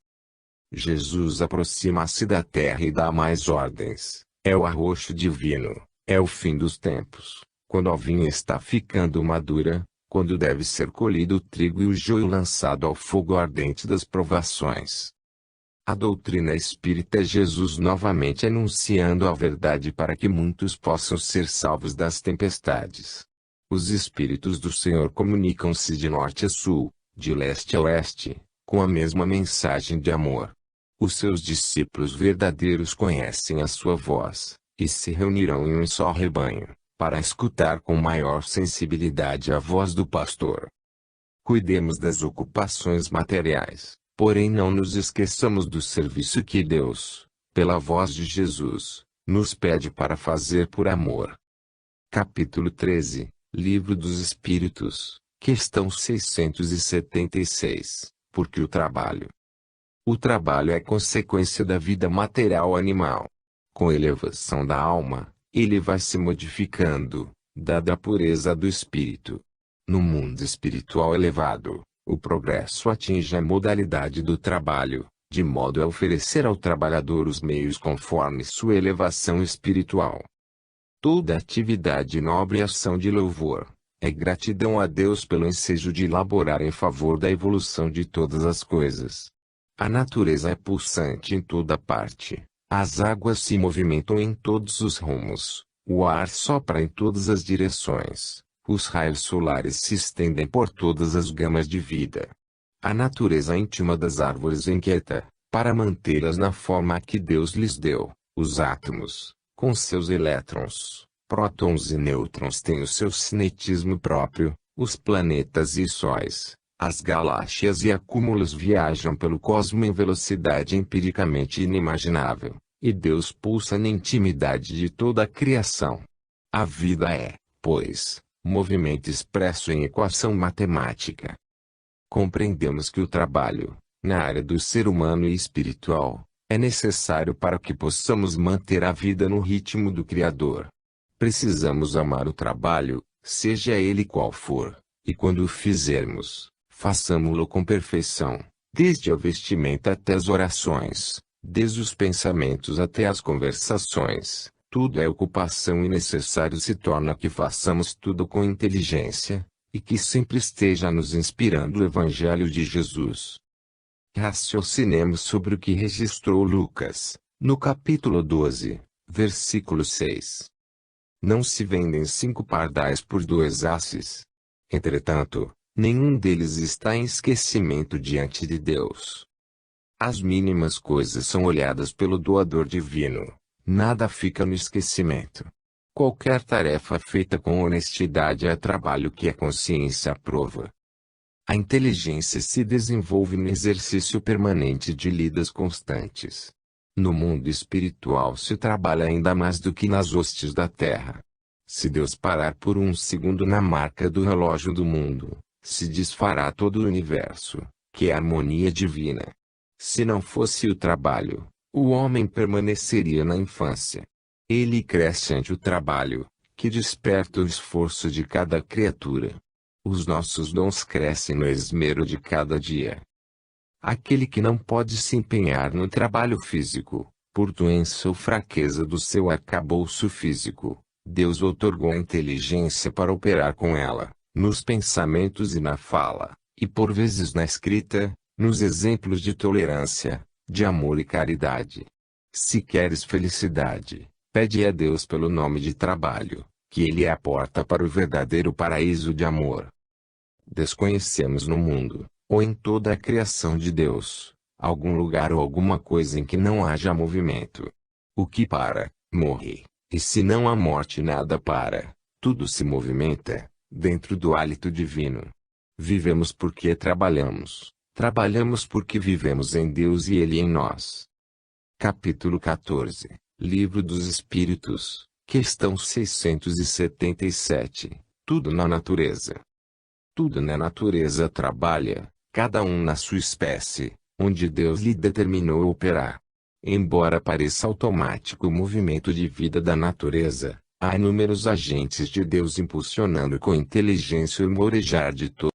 Jesus aproxima-se da terra e dá mais ordens. É o arroxo divino, é o fim dos tempos, quando a vinha está ficando madura, quando deve ser colhido o trigo e o joio lançado ao fogo ardente das provações. A doutrina espírita é Jesus novamente anunciando a verdade para que muitos possam ser salvos das tempestades. Os Espíritos do Senhor comunicam-se de norte a sul, de leste a oeste, com a mesma mensagem de amor. Os seus discípulos verdadeiros conhecem a sua voz, e se reunirão em um só rebanho, para escutar com maior sensibilidade a voz do pastor. Cuidemos das ocupações materiais, porém não nos esqueçamos do serviço que Deus, pela voz de Jesus, nos pede para fazer por amor. Capítulo 13, Livro dos Espíritos, questão 676, porque o trabalho. O trabalho é consequência da vida material animal. Com a elevação da alma, ele vai se modificando, dada a pureza do espírito. No mundo espiritual elevado, o progresso atinge a modalidade do trabalho, de modo a oferecer ao trabalhador os meios conforme sua elevação espiritual. Toda atividade nobre e ação de louvor, é gratidão a Deus pelo ensejo de elaborar em favor da evolução de todas as coisas. A natureza é pulsante em toda parte, as águas se movimentam em todos os rumos, o ar sopra em todas as direções, os raios solares se estendem por todas as gamas de vida. A natureza íntima das árvores inquieta, para mantê-las na forma que Deus lhes deu. Os átomos, com seus elétrons, prótons e nêutrons têm o seu cinetismo próprio, os planetas e sóis, as galáxias e acúmulos viajam pelo cosmo em velocidade empiricamente inimaginável, e Deus pulsa na intimidade de toda a criação. A vida é, pois, movimento expresso em equação matemática. Compreendemos que o trabalho, na área do ser humano e espiritual, é necessário para que possamos manter a vida no ritmo do Criador. Precisamos amar o trabalho, seja ele qual for, e quando o fizermos, façamo-lo com perfeição, desde a vestimenta até as orações, desde os pensamentos até as conversações. Tudo é ocupação e necessário se torna que façamos tudo com inteligência, e que sempre esteja nos inspirando o Evangelho de Jesus. Raciocinemos sobre o que registrou Lucas, no capítulo 12, versículo 6. Não se vendem 5 pardais por 2 asses. Entretanto, nenhum deles está em esquecimento diante de Deus. As mínimas coisas são olhadas pelo doador divino, nada fica no esquecimento. Qualquer tarefa feita com honestidade é trabalho que a consciência aprova. A inteligência se desenvolve no exercício permanente de lidas constantes. No mundo espiritual se trabalha ainda mais do que nas hostes da terra. Se Deus parar por um segundo na marca do relógio do mundo, se desfará todo o universo, que é harmonia divina. Se não fosse o trabalho, o homem permaneceria na infância. Ele cresce ante o trabalho, que desperta o esforço de cada criatura. Os nossos dons crescem no esmero de cada dia. Aquele que não pode se empenhar no trabalho físico, por doença ou fraqueza do seu arcabouço físico, Deus outorgou a inteligência para operar com ela, nos pensamentos e na fala, e por vezes na escrita, nos exemplos de tolerância, de amor e caridade. Se queres felicidade, pede a Deus pelo nome de trabalho, que Ele é a porta para o verdadeiro paraíso de amor. Desconhecemos no mundo, ou em toda a criação de Deus, algum lugar ou alguma coisa em que não haja movimento. O que para, morre, e se não há morte nada para, tudo se movimenta, dentro do hálito divino. Vivemos porque trabalhamos, trabalhamos porque vivemos em Deus e Ele em nós. Capítulo 14, Livro dos Espíritos, questão 677, tudo na natureza. Tudo na natureza trabalha, cada um na sua espécie, onde Deus lhe determinou operar. Embora pareça automático o movimento de vida da natureza, há inúmeros agentes de Deus impulsionando com inteligência o morejar de todo